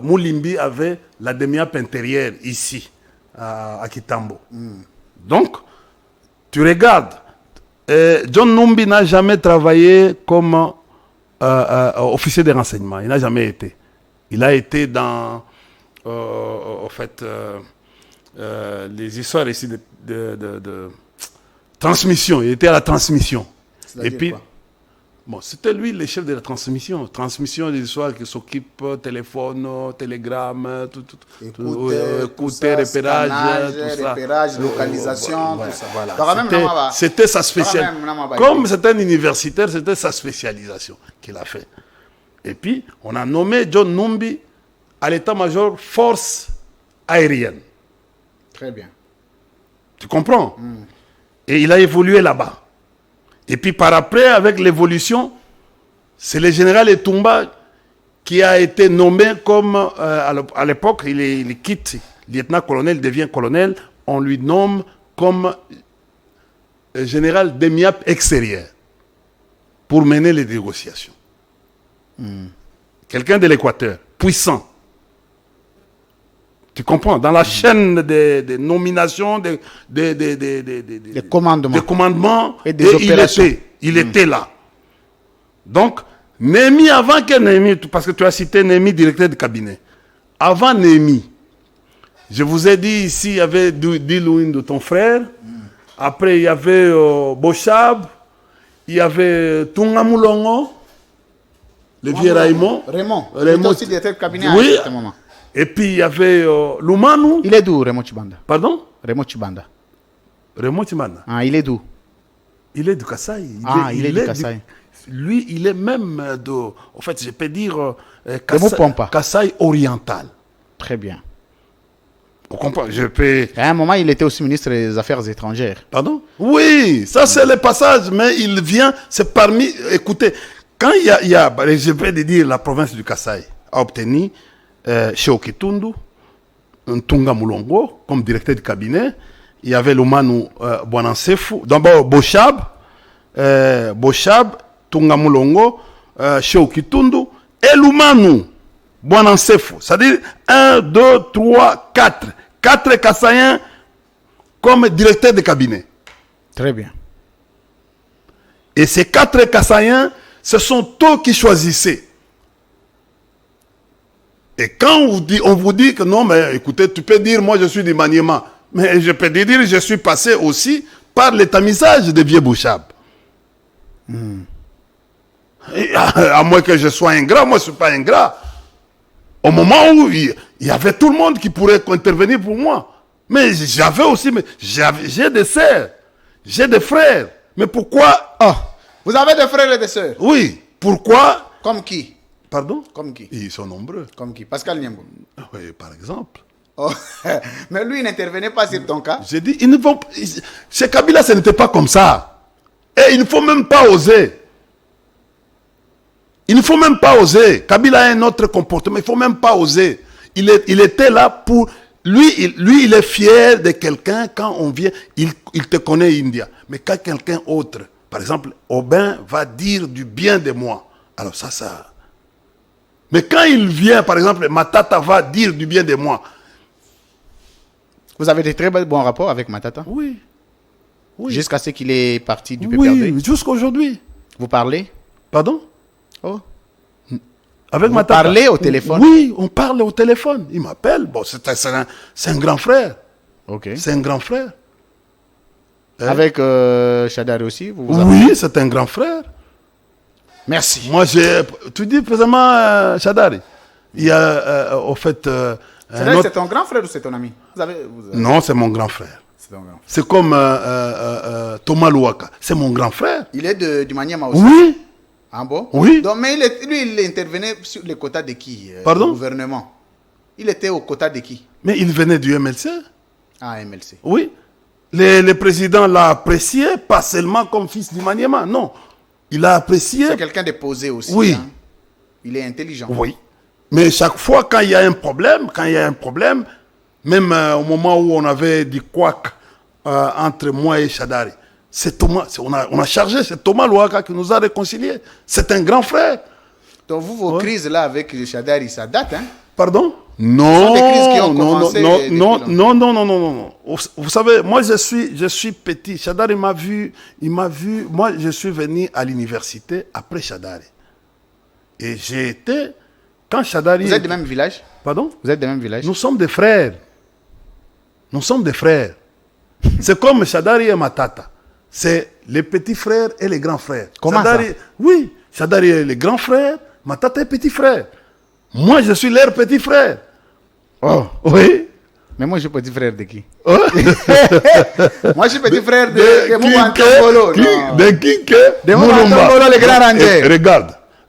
Speaker 2: Moulimbi avait la demi-ape intérieure ici, à Kitambo. Donc, tu regardes, John Numbi n'a jamais travaillé comme officier de renseignement. Il n'a jamais été. Il a été dans, en fait, les histoires ici de transmission. Il était à la transmission. Et puis, quoi? Bon, c'était lui le chef de la transmission. Transmission des histoires qui s'occupent téléphone, télégramme, écouter, repérage, tout ça.
Speaker 1: Repérage, localisation, tout ça.
Speaker 2: Voilà. C'était sa spécialisation. Comme c'était un universitaire, c'était sa spécialisation qu'il a fait. Et puis, on a nommé John Numbi à l'état-major force aérienne.
Speaker 1: Très bien.
Speaker 2: Tu comprends? Et il a évolué là-bas. Et puis par après, avec l'évolution, c'est le général Etumba qui a été nommé comme, à l'époque, il quitte lieutenant-colonel, devient colonel, on lui nomme comme général d'EMIAP extérieur pour mener les négociations. Quelqu'un de l'Équateur, puissant. Tu comprends? Dans la chaîne des nominations, des commandements,
Speaker 1: et des opérations.
Speaker 2: Il était là. Donc, Némi, avant que Némi, parce que tu as cité Némi, directeur de cabinet, avant Némi, je vous ai dit ici, il y avait Dilouin de ton frère, après il y avait Bochab, il y avait Tungamulongo, le vieux Raymond.
Speaker 1: Raymond. Il était aussi directeur de cabinet à un certain moment.
Speaker 2: Et puis il y avait Lumanu.
Speaker 1: Il est d'où, Raymond Chibanda?
Speaker 2: Pardon?
Speaker 1: Raymond Chibanda.
Speaker 2: Raymond Chibanda.
Speaker 1: Ah, il est d'où?
Speaker 2: Il est du Kasaï.
Speaker 1: Il est du Kasaï.
Speaker 2: Lui, il est même de... En fait, je peux dire...
Speaker 1: Kasaï
Speaker 2: oriental.
Speaker 1: Très bien.
Speaker 2: Vous comprenez? Je peux...
Speaker 1: À un moment, il était aussi ministre des Affaires étrangères.
Speaker 2: Pardon? Oui, ça c'est le passage, mais il vient, c'est parmi... Écoutez, quand il y a je vais dire, la province du Kasaï a obtenu Cheikh Kitundu, Ntunga Mulongo, comme directeur de cabinet. Il y avait Lumanu Bouanansefou, d'abord Bochab, Tunga Mulongo, Cheikh Kitundu, et Lumanu Bouanansefou. C'est-à-dire 1, 2, 3, 4. 4 Kassaïens comme directeur de cabinet. Très bien. Et ces 4 Kassaïens, ce sont eux qui choisissaient. Et quand on vous dit que non, mais écoutez, tu peux dire, moi je suis du Maniema. Mais je peux te dire, je suis passé aussi par le tamisage de vieux Bouchab. À moins que je sois ingrat, moi je ne suis pas ingrat. Au moment où il y avait tout le monde qui pourrait intervenir pour moi. Mais j'avais aussi, j'ai des sœurs, j'ai des frères. Mais pourquoi...
Speaker 1: Oh, vous avez des frères et des sœurs?
Speaker 2: Oui. Pourquoi?
Speaker 1: Comme qui?
Speaker 2: Pardon?
Speaker 1: Comme qui?
Speaker 2: Ils sont nombreux.
Speaker 1: Comme qui? Pascal Niambo.
Speaker 2: Oui, par exemple.
Speaker 1: Oh, mais lui, il n'intervenait pas sur ton cas.
Speaker 2: J'ai dit, chez Kabila, ce n'était pas comme ça. Et il ne faut même pas oser. Il ne faut même pas oser. Kabila a un autre comportement. Il ne faut même pas oser. Il était là pour... Lui, il est fier de quelqu'un quand on vient. Il te connaît, India. Mais quand quelqu'un autre, par exemple, Aubin, va dire du bien de moi. Alors ça... Mais quand il vient, par exemple, Matata va dire du bien de moi.
Speaker 1: Vous avez de très bons rapports avec Matata?
Speaker 2: Oui.
Speaker 1: Jusqu'à ce qu'il est parti du PPRD?
Speaker 2: Oui, jusqu'à aujourd'hui.
Speaker 1: Vous parlez?
Speaker 2: Pardon?
Speaker 1: Oh.
Speaker 2: Avec
Speaker 1: vous
Speaker 2: Matata.
Speaker 1: Parlez au téléphone?
Speaker 2: Oui, on parle au téléphone. Il m'appelle. Bon, c'est un grand frère.
Speaker 1: Ok.
Speaker 2: C'est un grand frère.
Speaker 1: Avec Chadari aussi?
Speaker 2: Oui, c'est un grand frère.
Speaker 1: Merci.
Speaker 2: Moi, tu dis précisément Chadari. Il y a, au fait...
Speaker 1: c'est ton grand frère ou c'est ton ami?
Speaker 2: Non, c'est mon grand frère. C'est comme Thomas Louaka. C'est mon grand frère.
Speaker 1: Il est du Maniema aussi?
Speaker 2: Oui.
Speaker 1: Ah bon?
Speaker 2: Oui.
Speaker 1: Donc, mais lui, il intervenait sur les quotas de qui?
Speaker 2: Pardon?
Speaker 1: Le gouvernement. Il était au quota de qui?
Speaker 2: Mais il venait du MLC.
Speaker 1: Ah, MLC.
Speaker 2: Oui. Le président l'a apprécié, pas seulement comme fils du Maniema, non. Il a apprécié.
Speaker 1: C'est quelqu'un de posé aussi.
Speaker 2: Oui.
Speaker 1: Hein? Il est intelligent.
Speaker 2: Oui. Mais chaque fois, quand il y a un problème, même au moment où on avait du couac entre moi et Chadari, c'est Thomas, on a chargé, c'est Thomas Louaka qui nous a réconciliés. C'est un grand frère.
Speaker 1: Donc vous, vos crises là avec Chadari, ça date, hein?
Speaker 2: Pardon? Non,
Speaker 1: des crises qui ont commencé
Speaker 2: non. Vous savez, moi je suis petit. Chadari il m'a vu. Moi, je suis venu à l'université après Chadari. Et j'ai été, quand Chadari...
Speaker 1: Vous êtes du même village?
Speaker 2: Pardon?
Speaker 1: Vous êtes du même village?
Speaker 2: Nous sommes des frères. C'est comme Chadari et Matata. C'est les petits frères et les grands frères.
Speaker 1: Comment
Speaker 2: Chadari, ça? Oui, Chadari est le grand frère, Matata est petit frère. Moi, je suis leur petit frère.
Speaker 1: Oh.
Speaker 2: Oui.
Speaker 1: Mais moi, je suis petit frère de qui?
Speaker 2: Oh.
Speaker 1: Moi, je suis petit frère de Moumantongolo.
Speaker 2: De Kinke.
Speaker 1: De Moumantongolo, le grand ranger.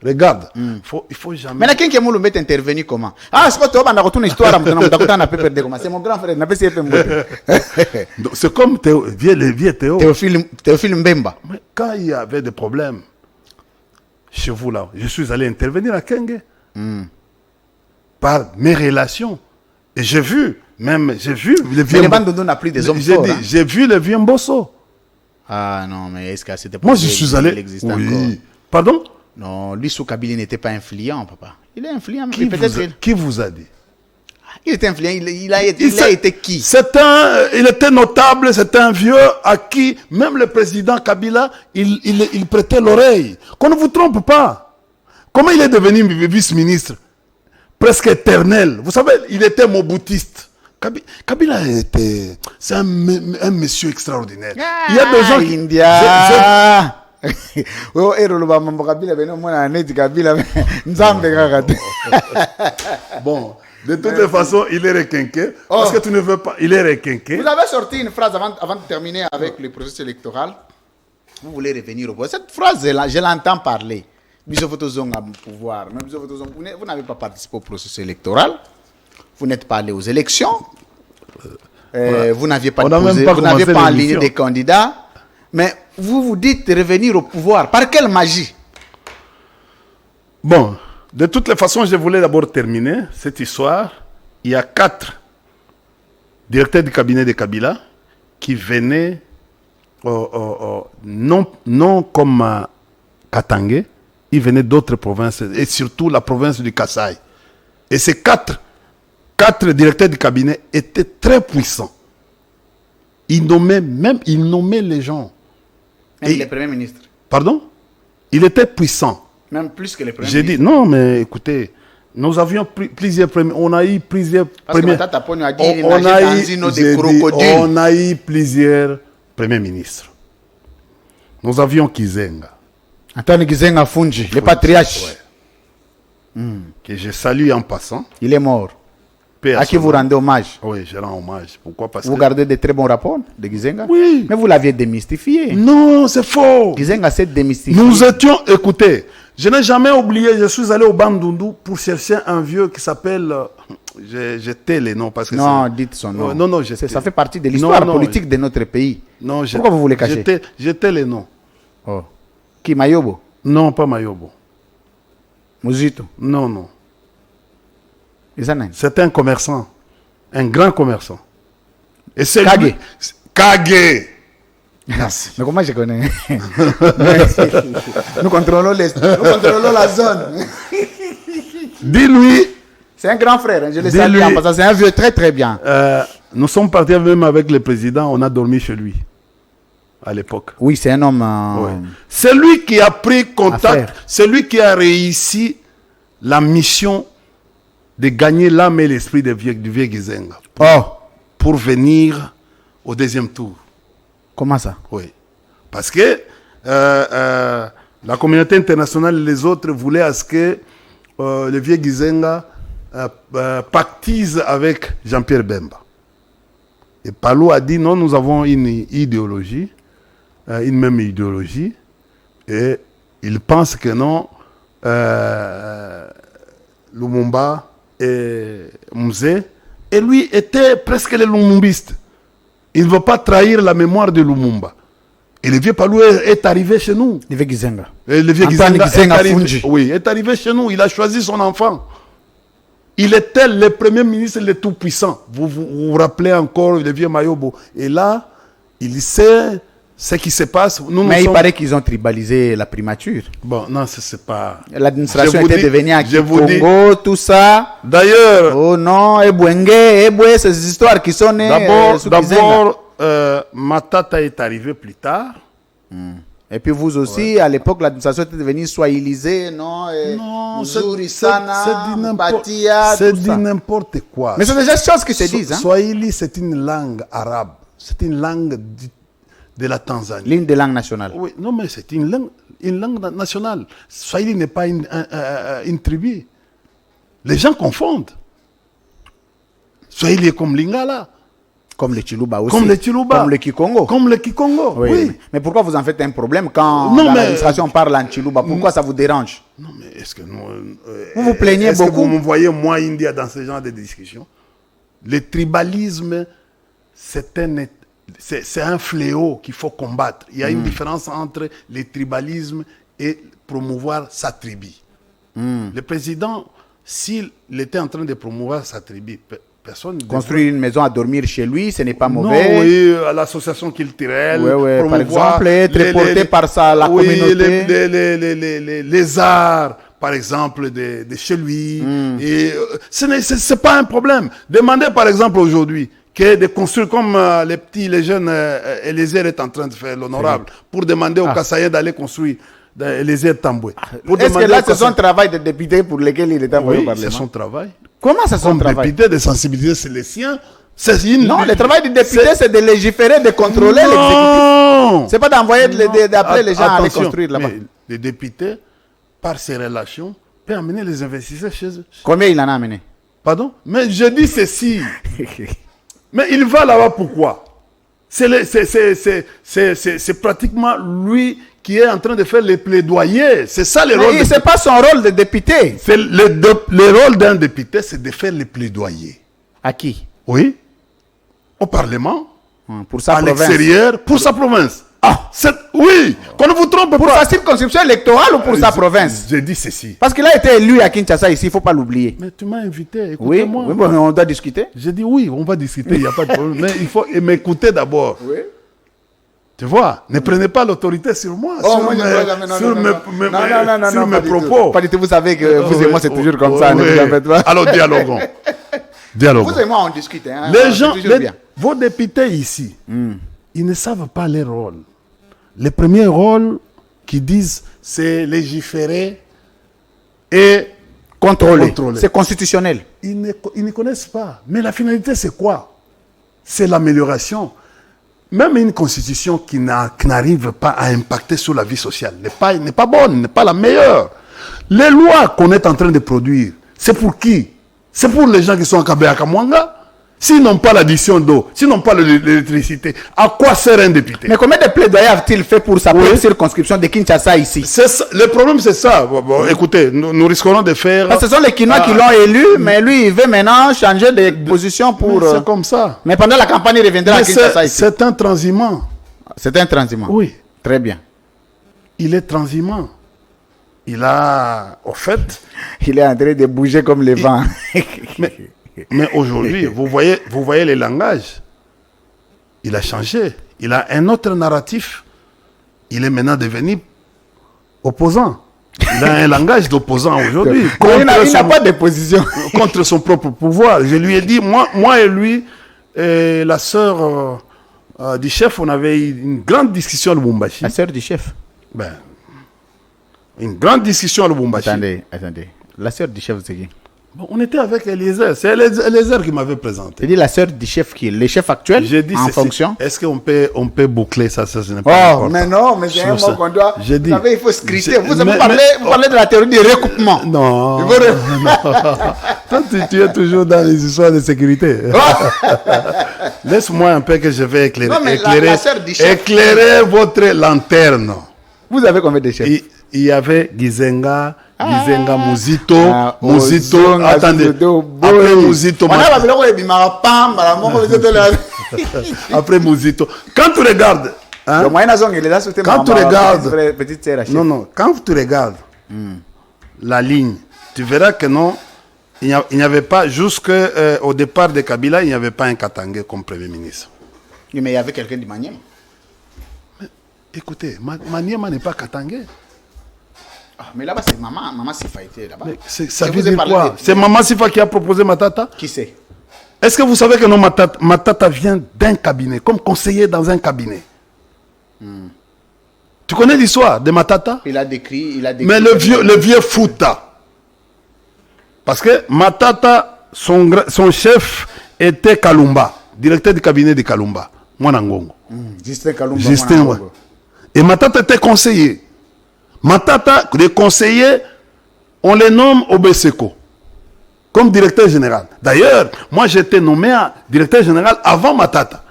Speaker 2: Regarde, il faut jamais...
Speaker 1: Maintenant, qui est Mouloumbe est intervenu comment? Ah, c'est pas toi, on a retourné l'histoire, on a perdu comment? C'est mon grand frère, on a fait
Speaker 2: C'est comme le vieux Théo.
Speaker 1: Théophile Mbemba.
Speaker 2: Mais quand il y avait des problèmes chez vous là, je suis allé intervenir à Kenge par mes relations. Et j'ai vu le vieux...
Speaker 1: Mais les Bandundu n'a plus des hommes forts.
Speaker 2: J'ai vu le vieux Mbosso.
Speaker 1: Ah non, mais est-ce que c'était
Speaker 2: Moi, je suis allé... Oui. Pardon?
Speaker 1: Non, lui, sous Kabila, n'était pas influent, papa. Il est influent.
Speaker 2: Qui vous a dit?
Speaker 1: Il était influent. Il a été qui?
Speaker 2: Il était notable, c'était un vieux à qui, même le président Kabila, il prêtait l'oreille. Qu'on ne vous trompe pas. Comment il est devenu vice-ministre? Presque éternel. Vous savez, il était moboutiste. Kabila c'est un monsieur extraordinaire. Il y a des gens qui...
Speaker 1: India.
Speaker 2: Bon, de toutes les façons, il est requinqué. Parce que tu ne veux pas. Il est requinqué.
Speaker 1: Vous avez sorti une phrase avant de terminer avec le processus électoral. Vous voulez revenir au pouvoir. Cette phrase-là, je l'entends parler. Pouvoir. Vous n'avez pas participé au processus électoral. Vous n'êtes pas allé aux élections. Vous n'aviez pas enligné des candidats. Mais vous vous dites revenir au pouvoir. Par quelle magie?
Speaker 2: Bon, de toutes les façons, je voulais d'abord terminer cette histoire. Il y a 4 directeurs du cabinet de Kabila qui venaient, non comme Katangé, ils venaient d'autres provinces, et surtout la province du Kasaï. Et ces 4 directeurs du cabinet étaient très puissants. Ils nommaient les gens.
Speaker 1: Même les premiers ministres.
Speaker 2: Pardon? Il était puissant.
Speaker 1: Même plus que les premiers
Speaker 2: ministres. J'ai dit, non, mais écoutez, nous avions plusieurs premiers. On a eu plusieurs premiers. On a eu plusieurs premiers ministres. Nous avions Kizenga.
Speaker 1: Antoine Kizenga Fungi, le patriarche.
Speaker 2: Ouais. Que je salue en passant.
Speaker 1: Il est mort. À qui vous rendez hommage?
Speaker 2: Oui, je rends hommage. Pourquoi? Parce
Speaker 1: vous gardez de très bons rapports de Kizenga?
Speaker 2: Oui.
Speaker 1: Mais vous l'aviez démystifié.
Speaker 2: Non, c'est faux.
Speaker 1: Kizenga s'est démystifié.
Speaker 2: Nous étions, écoutez, je n'ai jamais oublié, je suis allé au Bandundu pour chercher un vieux qui s'appelle... J'étais les noms parce que
Speaker 1: non, dites son nom.
Speaker 2: Non,
Speaker 1: ça fait partie de l'histoire politique de notre pays.
Speaker 2: Non,
Speaker 1: pourquoi vous voulez cacher?
Speaker 2: J'étais les noms.
Speaker 1: Oh. Qui, Mayobo?
Speaker 2: Non, pas Mayobo.
Speaker 1: Muzito?
Speaker 2: Non.
Speaker 1: C'est
Speaker 2: un commerçant. Un grand commerçant. Et c'est
Speaker 1: Kage.
Speaker 2: Kage.
Speaker 1: Merci. Mais comment je connais? Nous contrôlons la zone.
Speaker 2: Dis-lui.
Speaker 1: C'est un grand frère, je le salue en passant. C'est un vieux très très bien.
Speaker 2: Nous sommes partis même avec le président, on a dormi chez lui. À l'époque.
Speaker 1: Oui, c'est un homme...
Speaker 2: Ouais. C'est lui qui a pris contact, c'est lui qui a réussi la mission de gagner l'âme et l'esprit du vieux Kizenga. Pour venir au deuxième tour.
Speaker 1: Comment ça?
Speaker 2: Oui. Parce que la communauté internationale et les autres voulaient à ce que le vieux Kizenga pactise avec Jean-Pierre Bemba. Et Palou a dit non, nous avons une idéologie, une même idéologie, et il pense que non, Lumumba et Mzee, et lui était presque le Lumumbiste. Il ne veut pas trahir la mémoire de Lumumba. Et le vieux Palou est arrivé chez nous.
Speaker 1: Le vieux Kizenga.
Speaker 2: Le vieux Kizenga est arrivé chez nous. Il a choisi son enfant. Il était le premier ministre, le tout-puissant. Vous rappelez encore le vieux Mayobo. Et là, il sait ce qui se passe.
Speaker 1: Mais il paraît qu'ils ont tribalisé la primature.
Speaker 2: Bon, non, c'est pas...
Speaker 1: L'administration était devenue à Congo, tout ça.
Speaker 2: D'ailleurs...
Speaker 1: Oh non, Eboué, ces histoires qui sont nées
Speaker 2: D'abord, Matata est arrivé plus tard.
Speaker 1: Et puis vous aussi, à l'époque, l'administration était devenue swahililisée, non?
Speaker 2: C'est dit n'importe quoi.
Speaker 1: Mais c'est déjà des choses qui se disent.
Speaker 2: Swahili, c'est une langue arabe. C'est une langue de la Tanzanie.
Speaker 1: L'une des langues nationales.
Speaker 2: Oui, non, mais c'est une langue nationale. Swahili n'est pas une tribu. Les gens confondent. Swahili est comme Lingala.
Speaker 1: Comme le Chiluba aussi.
Speaker 2: Comme le Chiluba.
Speaker 1: Comme le Kikongo.
Speaker 2: Comme le Kikongo, oui.
Speaker 1: Mais pourquoi vous en faites un problème quand
Speaker 2: Non,
Speaker 1: dans
Speaker 2: mais-
Speaker 1: l'administration on parle en Chiluba? Pourquoi ça vous dérange?
Speaker 2: Non, mais est-ce que
Speaker 1: Vous vous plaignez
Speaker 2: est-ce que
Speaker 1: beaucoup?
Speaker 2: vous me voyez, moi, India, dans ce genre de discussion? Le tribalisme, c'est un fléau qu'il faut combattre. Il y a une différence entre le tribalisme et promouvoir sa tribu. Le président, s'il était en train de promouvoir sa tribu, personne ne
Speaker 1: Construire une maison à dormir chez lui, ce n'est pas
Speaker 2: non,
Speaker 1: mauvais.
Speaker 2: oui, à l'association culturelle.
Speaker 1: Ouais, par
Speaker 2: promouvoir
Speaker 1: exemple, être porté par la communauté.
Speaker 2: Les arts, par exemple, de chez lui. Et ce n'est pas un problème. Demandez, par exemple, aujourd'hui, que de construire comme les jeunes, Eliezer est en train de faire l'honorable, pour demander aux Kassaïens d'aller construire Eliezer Tamboué.
Speaker 1: Est-ce que là, c'est son travail de député pour lequel il est envoyé au
Speaker 2: Oui,
Speaker 1: Parlement?
Speaker 2: c'est son travail.
Speaker 1: Comment c'est son
Speaker 2: Comme
Speaker 1: travail?
Speaker 2: député de sensibiliser, c'est le sien.
Speaker 1: Non, le travail du député, c'est de légiférer, de contrôler l'exécutif.
Speaker 2: Non.
Speaker 1: C'est pas d'envoyer, d'appeler les gens à aller
Speaker 2: Attention,
Speaker 1: construire là-bas.
Speaker 2: mais les députés, par ses relations, peuvent amener les investisseurs chez eux.
Speaker 1: Combien il en a amené?
Speaker 2: Pardon? Mais je dis ceci. Mais il va là-bas pourquoi? C'est pratiquement lui qui est en train de faire les plaidoyers. C'est ça le rôle.
Speaker 1: Mais c'est pas son rôle de député.
Speaker 2: Le rôle d'un député, c'est de faire les plaidoyers.
Speaker 1: À qui?
Speaker 2: Oui. Au Parlement.
Speaker 1: Pour sa
Speaker 2: À
Speaker 1: province.
Speaker 2: l'extérieur. Pour sa province.
Speaker 1: Ah.
Speaker 2: Oui. Qu'on ne vous trompe
Speaker 1: Pour
Speaker 2: pas.
Speaker 1: sa circonscription électorale ou pour sa province?
Speaker 2: J'ai dit ceci.
Speaker 1: Parce qu'il a été élu à Kinshasa ici, il ne faut pas l'oublier.
Speaker 2: Mais tu m'as invité.
Speaker 1: Oui,
Speaker 2: Écoutez-moi.
Speaker 1: oui, bon, on doit discuter.
Speaker 2: J'ai dit oui, on va discuter, il n'y a pas de problème. Mais il faut m'écouter d'abord.
Speaker 1: Oui.
Speaker 2: Tu vois, ne prenez pas l'autorité sur moi,
Speaker 1: Oh,
Speaker 2: sur
Speaker 1: moi, je ne dois jamais- non,
Speaker 2: sur
Speaker 1: non,
Speaker 2: mes-
Speaker 1: non,
Speaker 2: mes-
Speaker 1: non,
Speaker 2: sur
Speaker 1: non,
Speaker 2: mes
Speaker 1: pas du tout.
Speaker 2: propos.
Speaker 1: Pas du tout, vous savez que vous et moi, c'est toujours comme
Speaker 2: Oui,
Speaker 1: ça, ne
Speaker 2: oui.
Speaker 1: vous en faites pas.
Speaker 2: Alors dialoguons. Dialoguons.
Speaker 1: Vous et moi, on discute. Hein,
Speaker 2: Les gens,
Speaker 1: c'est toujours bien.
Speaker 2: vos députés ici, ils ne savent pas leur rôle. Le premier rôle qu'ils disent, c'est légiférer et
Speaker 1: Contrôler.
Speaker 2: Contrôler.
Speaker 1: C'est constitutionnel.
Speaker 2: ils ne connaissent pas. Mais la finalité, c'est quoi? C'est l'amélioration. Même une constitution qui n'arrive pas à impacter sur la vie sociale n'est pas bonne, n'est pas la meilleure. Les lois qu'on est en train de produire, c'est pour qui? C'est pour les gens qui sont à Kabea-Kamwanga. S'ils n'ont pas l'addition d'eau, s'ils n'ont pas l'électricité, à quoi sert un député?
Speaker 1: Mais combien de plaidoyers a-t-il fait pour sa propre circonscription de Kinshasa ici?
Speaker 2: Le problème, c'est ça. Bon, écoutez, nous risquerons de faire...
Speaker 1: Parce que ce sont les Kinois qui l'ont élu, mais lui, il veut maintenant changer de position pour...
Speaker 2: Mais c'est comme ça.
Speaker 1: Mais pendant la campagne, il reviendra à
Speaker 2: Mais
Speaker 1: Kinshasa ici.
Speaker 2: c'est un transhumant.
Speaker 1: C'est un transhumant.
Speaker 2: Oui.
Speaker 1: Très bien.
Speaker 2: Il est transhumant. Il a, au fait...
Speaker 1: Il est en train de bouger comme les vents.
Speaker 2: Mais aujourd'hui, vous voyez les langages. Il a changé. Il a un autre narratif. Il est maintenant devenu opposant. Il a un langage d'opposant aujourd'hui.
Speaker 1: Il n'a pas de position.
Speaker 2: Contre son propre pouvoir. Je lui ai dit, moi et lui, et la sœur du chef, on avait eu une grande discussion à Lubumbashi.
Speaker 1: La sœur du chef.
Speaker 2: Ben, une grande discussion à Lubumbashi.
Speaker 1: Attendez. La sœur du chef, c'est qui?
Speaker 2: Bon, on était avec Eliezer. C'est Eliezer qui m'avait présenté.
Speaker 1: Tu dis la sœur du chef qui est le chef actuel
Speaker 2: J'ai dit
Speaker 1: en fonction?
Speaker 2: Est-ce qu'on peut boucler ça? Ça, ce n'est pas
Speaker 1: Oh,
Speaker 2: important.
Speaker 1: mais non, mais c'est un
Speaker 2: Sur
Speaker 1: mot qu'on doit...
Speaker 2: J'ai dit.
Speaker 1: Vous savez, il faut scripter.
Speaker 2: J'ai-
Speaker 1: Vous
Speaker 2: mais-
Speaker 1: parlez de la théorie du recoupement.
Speaker 2: Non.
Speaker 1: Il faut
Speaker 2: Toi, tu es toujours dans les histoires de sécurité. Laisse-moi un peu que je vais éclairer.
Speaker 1: Non, mais la sœur du chef-
Speaker 2: éclairer votre lanterne.
Speaker 1: Vous avez combien de chefs?
Speaker 2: Il y avait Gizenga, Muzito, Muzito.
Speaker 1: Ozonga,
Speaker 2: Attendez.
Speaker 1: Zudo,
Speaker 2: Après
Speaker 1: Boy.
Speaker 2: Muzito,
Speaker 1: On a la biloko ebimaka pamba, la moko ezete la-
Speaker 2: après Muzito. Quand tu regardes, hein,
Speaker 1: Le moyen azonga, il est là, c'était
Speaker 2: Quand tu
Speaker 1: maman,
Speaker 2: regardes-
Speaker 1: petite sœur à chef.
Speaker 2: non, quand tu regardes la ligne, tu verras que non, il n'y avait pas, jusqu'au départ de Kabila, il n'y avait pas un Katangé comme Premier ministre.
Speaker 1: Oui, mais il y avait quelqu'un du Maniema.
Speaker 2: Écoutez, Maniema n'est pas Katangé.
Speaker 1: Ah, mais là-bas, c'est maman Sifa était là-bas.
Speaker 2: Mais ça
Speaker 1: Je
Speaker 2: veut
Speaker 1: vous ai
Speaker 2: dire
Speaker 1: parlé
Speaker 2: quoi?
Speaker 1: de-
Speaker 2: C'est Maman Sifa qui a proposé Matata?
Speaker 1: Qui c'est?
Speaker 2: Est-ce que vous savez que non, Matata vient d'un cabinet, comme conseiller dans un cabinet? Tu connais l'histoire de Matata?
Speaker 1: Il a décrit...
Speaker 2: Mais le vieux Fouta. Parce que Matata, son chef était Kalumba, directeur du cabinet de Kalumba, Mwanangongo.
Speaker 1: Justin Kalumba.
Speaker 2: Justin, ouais. Et Matata était conseiller. Matata, les conseillers, on les nomme Obeseko. comme directeur général. D'ailleurs, moi j'étais nommé directeur général avant Matata.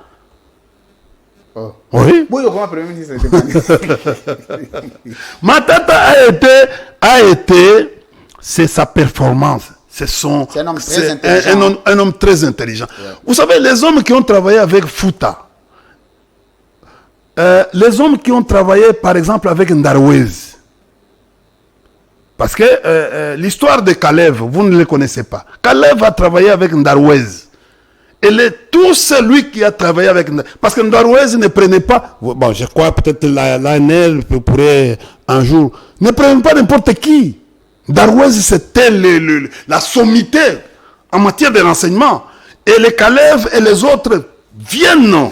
Speaker 1: Oh.
Speaker 2: Oui.
Speaker 1: Oui, comment Premier ministre
Speaker 2: Matata a été, c'est sa performance. C'est
Speaker 1: un homme très intelligent.
Speaker 2: Un homme très intelligent.
Speaker 1: Ouais.
Speaker 2: Vous savez, les hommes qui ont travaillé avec Fouta, les hommes qui ont travaillé par exemple avec Ndarwez, parce que l'histoire de Kalev, vous ne le connaissez pas. Kalev a travaillé avec Ndarwez. Et tout celui qui a travaillé avec... Parce que Ndarwez ne prenait pas... Bon, je crois peut-être l'ANL pourrait un jour... Ne prenait pas n'importe qui. Ndarwez, c'était la sommité en matière de renseignement. Et les Kalev et les autres viennent.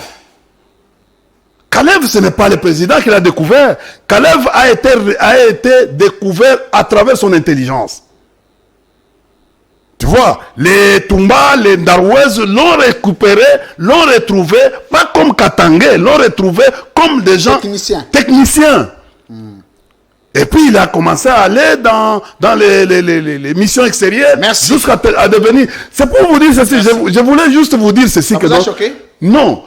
Speaker 2: Kalev, ce n'est pas le président qui l'a découvert. Kalev a été découvert à travers son intelligence. Tu vois, les Tumba, les Ndarwez l'ont récupéré, l'ont retrouvé, pas comme Katangé, l'ont retrouvé comme des gens techniciens. Et puis il a commencé à aller dans les missions extérieures jusqu'à devenir... C'est pour vous dire ceci, je voulais juste vous dire ceci.
Speaker 1: Ça vous a choqué?
Speaker 2: Non.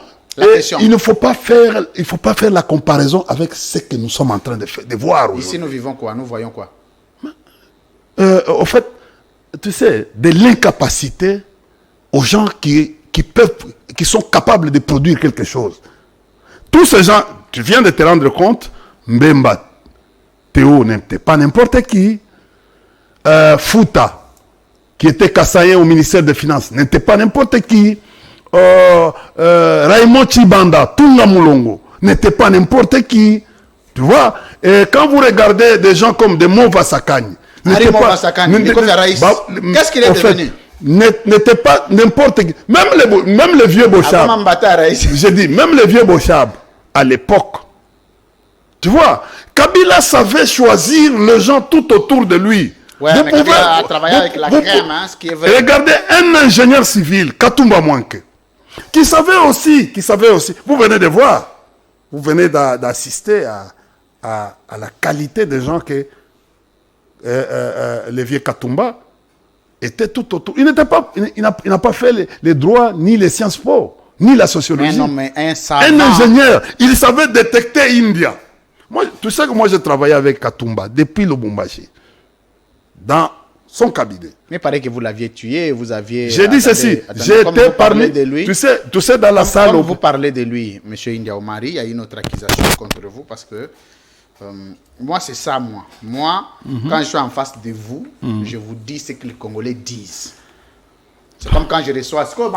Speaker 2: Il ne faut pas faire la comparaison avec ce que nous sommes en train de voir.
Speaker 1: Ici nous vivons quoi? Nous voyons quoi?
Speaker 2: Au fait, tu sais, de l'incapacité aux gens qui sont capables de produire quelque chose. Tous ces gens, tu viens de te rendre compte, Mbemba, Théo n'était pas n'importe qui. Fouta, qui était Kassayen au ministère des Finances, n'était pas n'importe qui. Raymond Chibanda, Tunga Moulongo, n'était pas n'importe qui. Tu vois? Et quand vous regardez des gens comme des Mova Sakani,
Speaker 1: qu'est-ce qu'il est devenu?
Speaker 2: N'était pas n'importe qui. Même les vieux Bochab. J'ai dit, même les vieux Bochab, à l'époque. Tu vois, Kabila savait choisir les gens tout autour de lui.
Speaker 1: Ouais, mais Kabila a travaillé avec la crème, hein, ce qui est vrai.
Speaker 2: Regardez un ingénieur civil, Katumba Mwanke, qui savait aussi, vous venez de voir, vous venez d'assister à la qualité des gens que le vieux Katumba était tout autour. Il n'a pas fait les droits, ni les sciences po, ni la sociologie.
Speaker 1: Mais un
Speaker 2: ingénieur, il savait détecter India. Moi, tu sais que moi j'ai travaillé avec Katumba depuis le Lubumbashi, dans son cabinet.
Speaker 1: Mais il paraît que vous l'aviez tué, vous aviez...
Speaker 2: J'ai dit ceci, j'ai été parmi...
Speaker 1: de lui,
Speaker 2: tu sais dans la salle...
Speaker 1: Comme vous parlez de lui, M. India Omari, il y a une autre accusation contre vous parce que moi, c'est ça, moi. Moi, quand je suis en face de vous, je vous dis ce que les Congolais disent. C'est comme quand je reçois... Oh,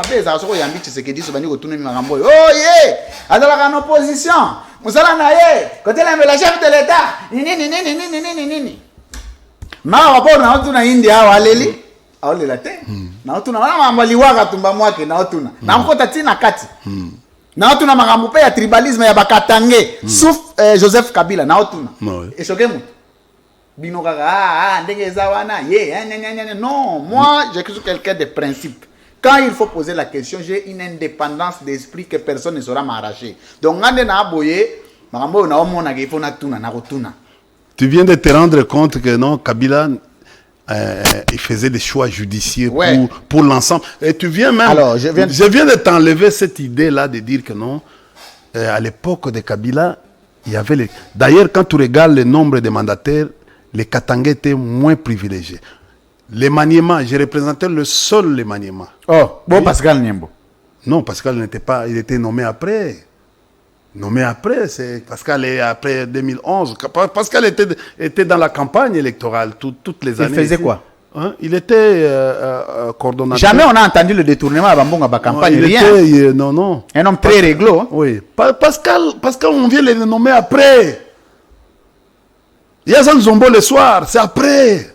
Speaker 1: yeah! Alors, en opposition, vous allez en côté la chef de l'État. Ma rapport na otuna India waleli aolela te na otuna wana maliwaka tumba mwake na otuna na mkota tina kati na otuna makambo pe ya tribalisme ya bakatange sauf Joseph Kabila na otuna eshoke mutu bino kaka ndenge eza wana non, moi je suis quelqu'un de principe. Quand il faut poser la question, j'ai une indépendance d'esprit que personne ne saura m'arracher. Donc ngande na aboye makambo na omona ke ifo na tuna na rotuna.
Speaker 2: Tu viens de te rendre compte que non, Kabila, il faisait des choix judiciaires pour l'ensemble. Et tu viens même...
Speaker 1: Alors,
Speaker 2: je viens de t'enlever cette idée-là de dire que non, à l'époque de Kabila, il y avait les... D'ailleurs, quand tu regardes le nombre de mandataires, les Katangais étaient moins privilégiés. Les Maniema, j'ai représenté le seul les Maniema.
Speaker 1: Oh, bon, oui. Pascal Niembo.
Speaker 2: Non, Pascal n'était pas... Il était nommé après. C'est Pascal est après 2011. Pascal était dans la campagne électorale toutes les années.
Speaker 1: Il faisait quoi?
Speaker 2: Il était coordonnateur.
Speaker 1: Jamais on a entendu le détournement à Bambonga la campagne.
Speaker 2: Non.
Speaker 1: Un homme très réglo. Hein?
Speaker 2: Oui. Pascal, on vient le nommer après. Yazan Zombo le soir, c'est après.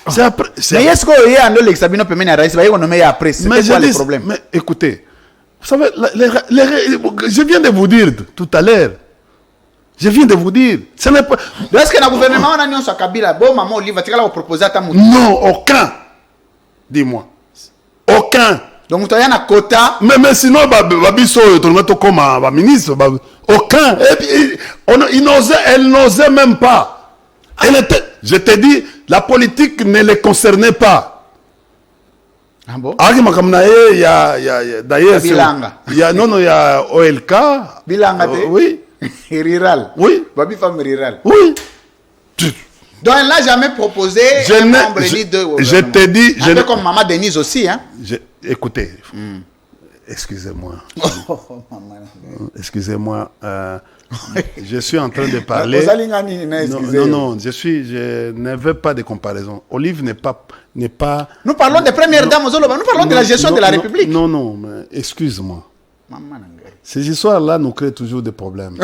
Speaker 1: Mais est-ce qu'il y a un autre Sabino Pemena Raïs, il va nommer après. C'est quoi le problème?
Speaker 2: Mais écoutez. Vous savez, je viens de vous dire tout à l'heure. Ce n'est pas...
Speaker 1: Est-ce que le gouvernement a mis sur Kabila? Bon, maman, Olivier, tu vas proposer à ta mouton?
Speaker 2: Non, aucun. Dis-moi. Aucun.
Speaker 1: Donc, tu as un quota.
Speaker 2: Mais sinon, tu vas comme un ministre. Aucun. Elle n'osait même pas. Je te dis, la politique ne les concernait pas.
Speaker 1: Ah bon?
Speaker 2: Aki makamna ye, il y a d'ailleurs.
Speaker 1: Bilanga.
Speaker 2: Il y a, non, il y a OLK.
Speaker 1: Bilanga
Speaker 2: Oui.
Speaker 1: Rural.
Speaker 2: Oui.
Speaker 1: Babi femme rural.
Speaker 2: Oui.
Speaker 1: Donc elle n'a jamais proposé un membre élite de gouvernement.
Speaker 2: Je te dis...
Speaker 1: Un peu comme Maman Denise aussi, hein?
Speaker 2: Écoutez, excusez-moi. Excusez-moi. Je suis en train de parler. Non, je ne veux pas de comparaison. Olive n'est pas...
Speaker 1: Nous parlons des premières dames aux Oloba. Nous parlons de la gestion de la République.
Speaker 2: Non, mais excuse-moi. Ces histoires-là nous créent toujours des problèmes.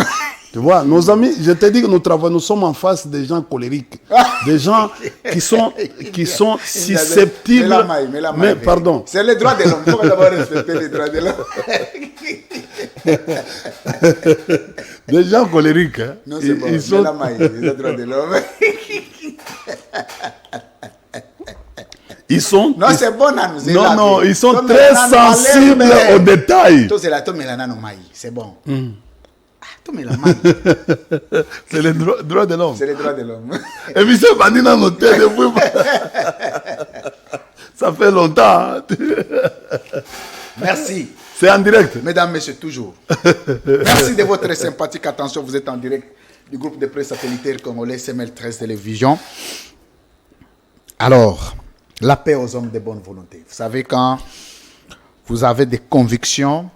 Speaker 2: Tu vois, nos amis, je te dis que nous sommes en face des gens colériques, des gens qui sont susceptibles. Mais pardon.
Speaker 1: C'est les droits de l'homme. Il faut d'abord respecter les droits de l'homme.
Speaker 2: Des gens colériques. Hein.
Speaker 1: Non, c'est bon. Ils sont les droits de l'homme.
Speaker 2: Ils sont.
Speaker 1: Non, c'est bon,
Speaker 2: non, ils sont très sensibles aux détails.
Speaker 1: C'est bon.
Speaker 2: C'est les droits de l'homme.
Speaker 1: C'est les droits de l'homme.
Speaker 2: Et puis c'est Bandina noté depuis. Ça fait longtemps.
Speaker 1: Merci.
Speaker 2: C'est en direct.
Speaker 1: Mesdames, messieurs, toujours. Merci de votre sympathique attention. Vous êtes en direct du groupe de presse satellitaire congolais CML13 Télévision. Alors, la paix aux hommes de bonne volonté. Vous savez, quand vous avez des convictions,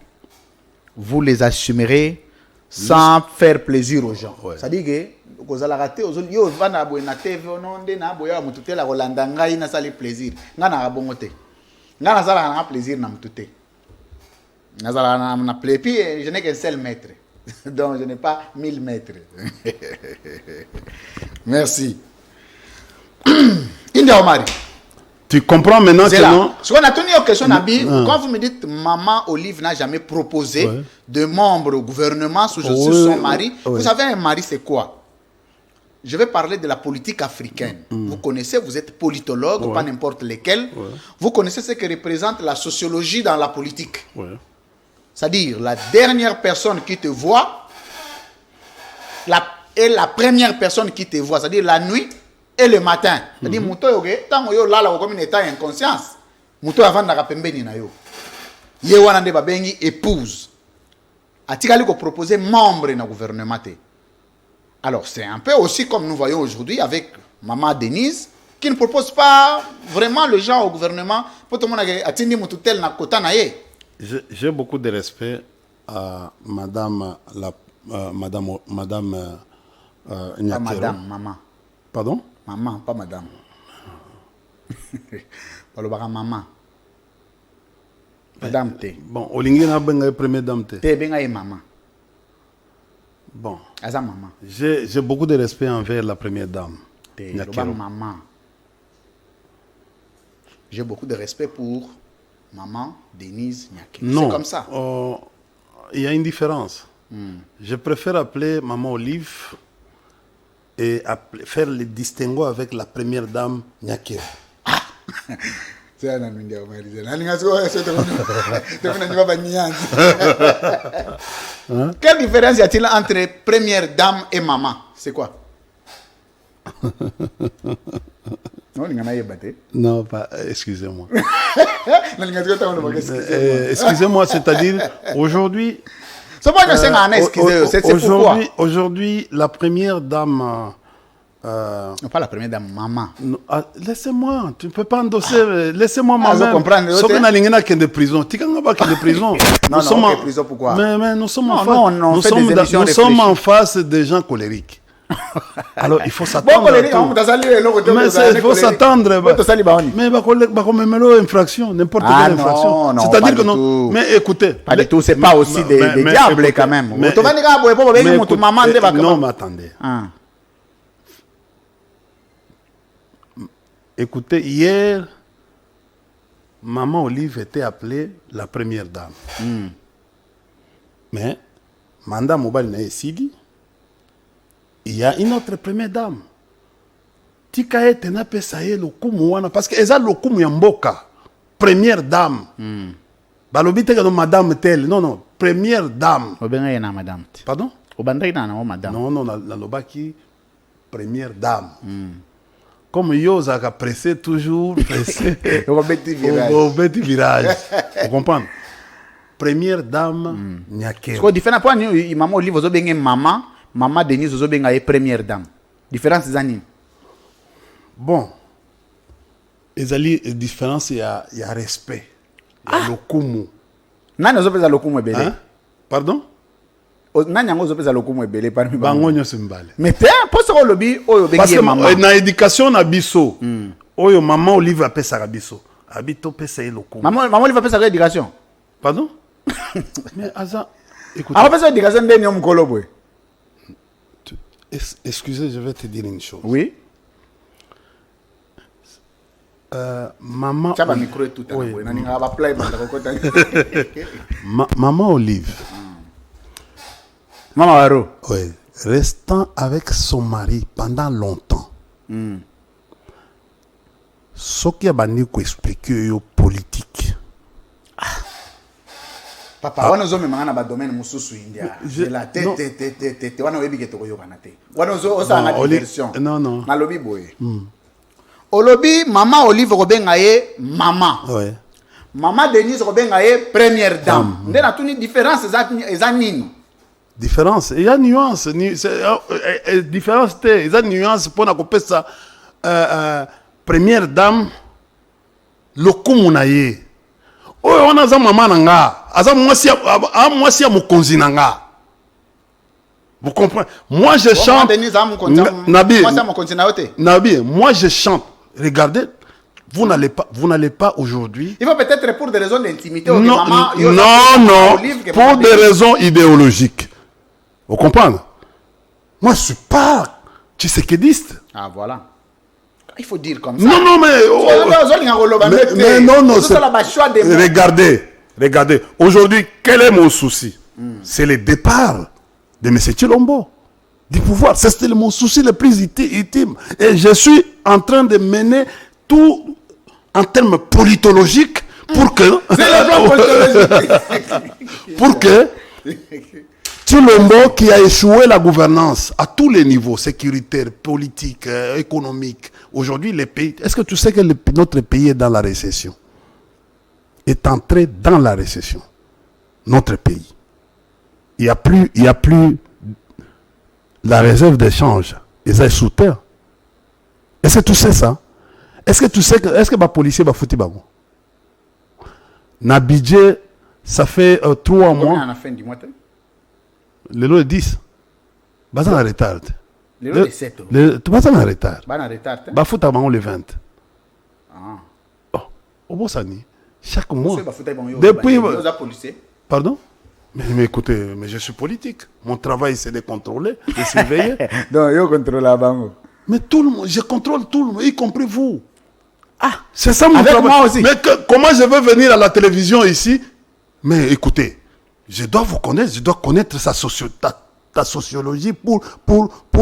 Speaker 1: vous les assumerez sans faire plaisir aux gens. Ouais. Ça dit que vous allez rater aux autres. Yo va na boy na TV non de na boya mutute la Rolanda ngai na sali plaisir. Nga na bongote. Nga na sala na plaisir na mutute. Nga sala na plaisir. Puis je n'ai qu'un seul maître. Donc je n'ai pas 1000 mètres. Merci. India Omari.
Speaker 2: Tu comprends maintenant que non?
Speaker 1: Quand vous me dites Maman Olive n'a jamais proposé de membre au gouvernement sous son mari, vous savez, un mari, c'est quoi? Je vais parler de la politique africaine. Vous connaissez, vous êtes politologue, pas n'importe lequel. Vous connaissez ce que représente la sociologie dans la politique. C'est-à-dire, la dernière personne qui te voit est la première personne qui te voit. C'est-à-dire, la nuit et le matin. C'est-à-dire, tant yo là comme une état inconscience. Mouto avant na pembeni na yo. Ye wana nde babengi épouse. Atikali ko proposer membre na gouvernement. Alors, c'est un peu aussi comme nous voyons aujourd'hui avec Maman Denise qui ne propose pas vraiment le gens au gouvernement pour tout le monde atindi mututel na kota na ye.
Speaker 2: J'ai beaucoup de respect à Madame Nyakero.
Speaker 1: Pas Madame, Maman.
Speaker 2: Pardon?
Speaker 1: Maman, pas Madame. Pas Maman. Madame T.
Speaker 2: Bon, Olingi n'a pas première dame T.
Speaker 1: T benga Maman.
Speaker 2: Bon.
Speaker 1: Asa Maman.
Speaker 2: J'ai beaucoup de respect envers la première dame.
Speaker 1: T. Maman. J'ai beaucoup de respect pour Maman Denise Nyakero.
Speaker 2: Non.
Speaker 1: C'est comme ça.
Speaker 2: Il y a une différence. Je préfère appeler Maman Olive et faire le distinguo avec la première dame Nyakero.
Speaker 1: Quelle différence y a-t-il entre première dame et maman? C'est quoi?
Speaker 2: Non, pas, excusez-moi. Excusez-moi, c'est-à-dire, aujourd'hui... Aujourd'hui, la première dame...
Speaker 1: non, pas la première dame, maman.
Speaker 2: Laissez-moi, tu ne peux pas endosser. Laissez-moi moi-même.
Speaker 1: Sauf que
Speaker 2: Nalingena qui est de prison. Tu ne pas de prison.
Speaker 1: Nous sommes en prison, pourquoi?
Speaker 2: Mais nous sommes en face. Nous sommes en face des gens colériques. Alors il faut s'attendre. Mais il faut s'attendre. Mais infraction, n'importe quelle infraction. C'est-à-dire que non. Mais écoutez.
Speaker 1: Pas du tout, c'est pas aussi des diables quand même.
Speaker 2: Non, mais attendez. Écoutez, hier, Maman Olive était appelée la première dame. Mais, Manda Mobile n'a Sidi, il y a une autre première dame. Tika ete na pesa ye lokumu wana parce que eza lokumu ya mboka. Première dame. Balobi te que madame telle. Non, première dame.
Speaker 1: Obenga ye na madame.
Speaker 2: Pardon?
Speaker 1: Obandai na madame.
Speaker 2: Non, la lobaki première dame. comme yo, ça a pressé toujours, pressé.
Speaker 1: Au petit virage.
Speaker 2: Au petit virage. Vous comprenez? Première dame, Nyake.
Speaker 1: Parce que différent point, maman Olive ozo benga maman, maman Denise ozo benga première dame. Différence zani.
Speaker 2: Bon. Les différences, il y a respect. Il y a le kumu.
Speaker 1: Nani ozo pesa lokumu ebele?
Speaker 2: Hein? Pardon?
Speaker 1: Nani yango ozo pesa lokumu ebele parmi
Speaker 2: Bango nyo simbale.
Speaker 1: Mais t'es pour ce lobby oyo
Speaker 2: Parce
Speaker 1: benga maman.
Speaker 2: que na éducation na biso, oyo maman Olive a pesa biso. Habito pesa le kumu.
Speaker 1: Maman Olive pesa éducation.
Speaker 2: Pardon? Mais Aza, écoute.
Speaker 1: Alors pesa éducation ndeni yo mukolo boy.
Speaker 2: Excusez, je vais te dire une chose.
Speaker 1: Oui.
Speaker 2: Maman.
Speaker 1: Chaba micro et tout.
Speaker 2: Oui. Maman Olive.
Speaker 1: Maman Haro.
Speaker 2: Oui. Restant avec son mari pendant longtemps. Ce qui a banni qu'on explique yo politique.
Speaker 1: Papa, wana zo memanga na ba domaine mususu india. La tete wana webi keto yo banate. Wana zo osanga diversion.
Speaker 2: Non.
Speaker 1: Na lobi boye. Olobi mama Olive Robenga ye mama.
Speaker 2: Ouais.
Speaker 1: Mama Denise Robenga ye première dame. Nde na tuni différence eza nini?
Speaker 2: Différence, il y a nuance, différence il y a nuance pour na kopesa première dame lokumu na ye. Oyo wana za mama nanga, aza mwasi ya mokonzi nanga. Vous comprenez? Moi je chante. Nabi, moi je chante. Regardez, vous n'allez pas aujourd'hui.
Speaker 1: Il faut peut-être pour des raisons d'intimité.
Speaker 2: Non, pour des raisons idéologiques. Vous comprenez? Moi je suis pas tshisekidiste.
Speaker 1: Ah voilà. Il faut dire comme ça.
Speaker 2: Non, mais non, regardez. Aujourd'hui, quel est mon souci? C'est le départ de M. Tshilombo du pouvoir. C'est mon souci le plus intime. Et je suis en train de mener tout en termes politologiques pour que... pour que Tshilombo, qui a échoué la gouvernance à tous les niveaux, sécuritaire, politique, économique. Aujourd'hui, les pays... Est-ce que tu sais que notre pays est dans la récession? Est entré dans la récession. Notre pays. Il n'y a plus la réserve d'échange. Ils sont sous terre. Est-ce que tu sais ça? Est-ce que tu sais que les policiers vont foutre bago? Na budget, ça fait 3 mois. Le lot est 10. Bah ça en retard.
Speaker 1: Le lot est 7.
Speaker 2: Tu vas en retard.
Speaker 1: Bah en retard.
Speaker 2: Bah foutre bago le 20. Oh, au bon ça ni. Chaque mois. Depuis. Pardon? Mais écoutez, mais je suis politique. Mon travail, c'est de contrôler, de surveiller.
Speaker 1: Donc, je contrôle la banque.
Speaker 2: Mais tout le monde, je contrôle tout le monde, y compris vous. Ah, c'est ça mon
Speaker 1: avec
Speaker 2: travail.
Speaker 1: Moi aussi.
Speaker 2: Mais comment je veux venir à la télévision ici? Mais écoutez, je dois vous connaître, je dois connaître ta sociologie pour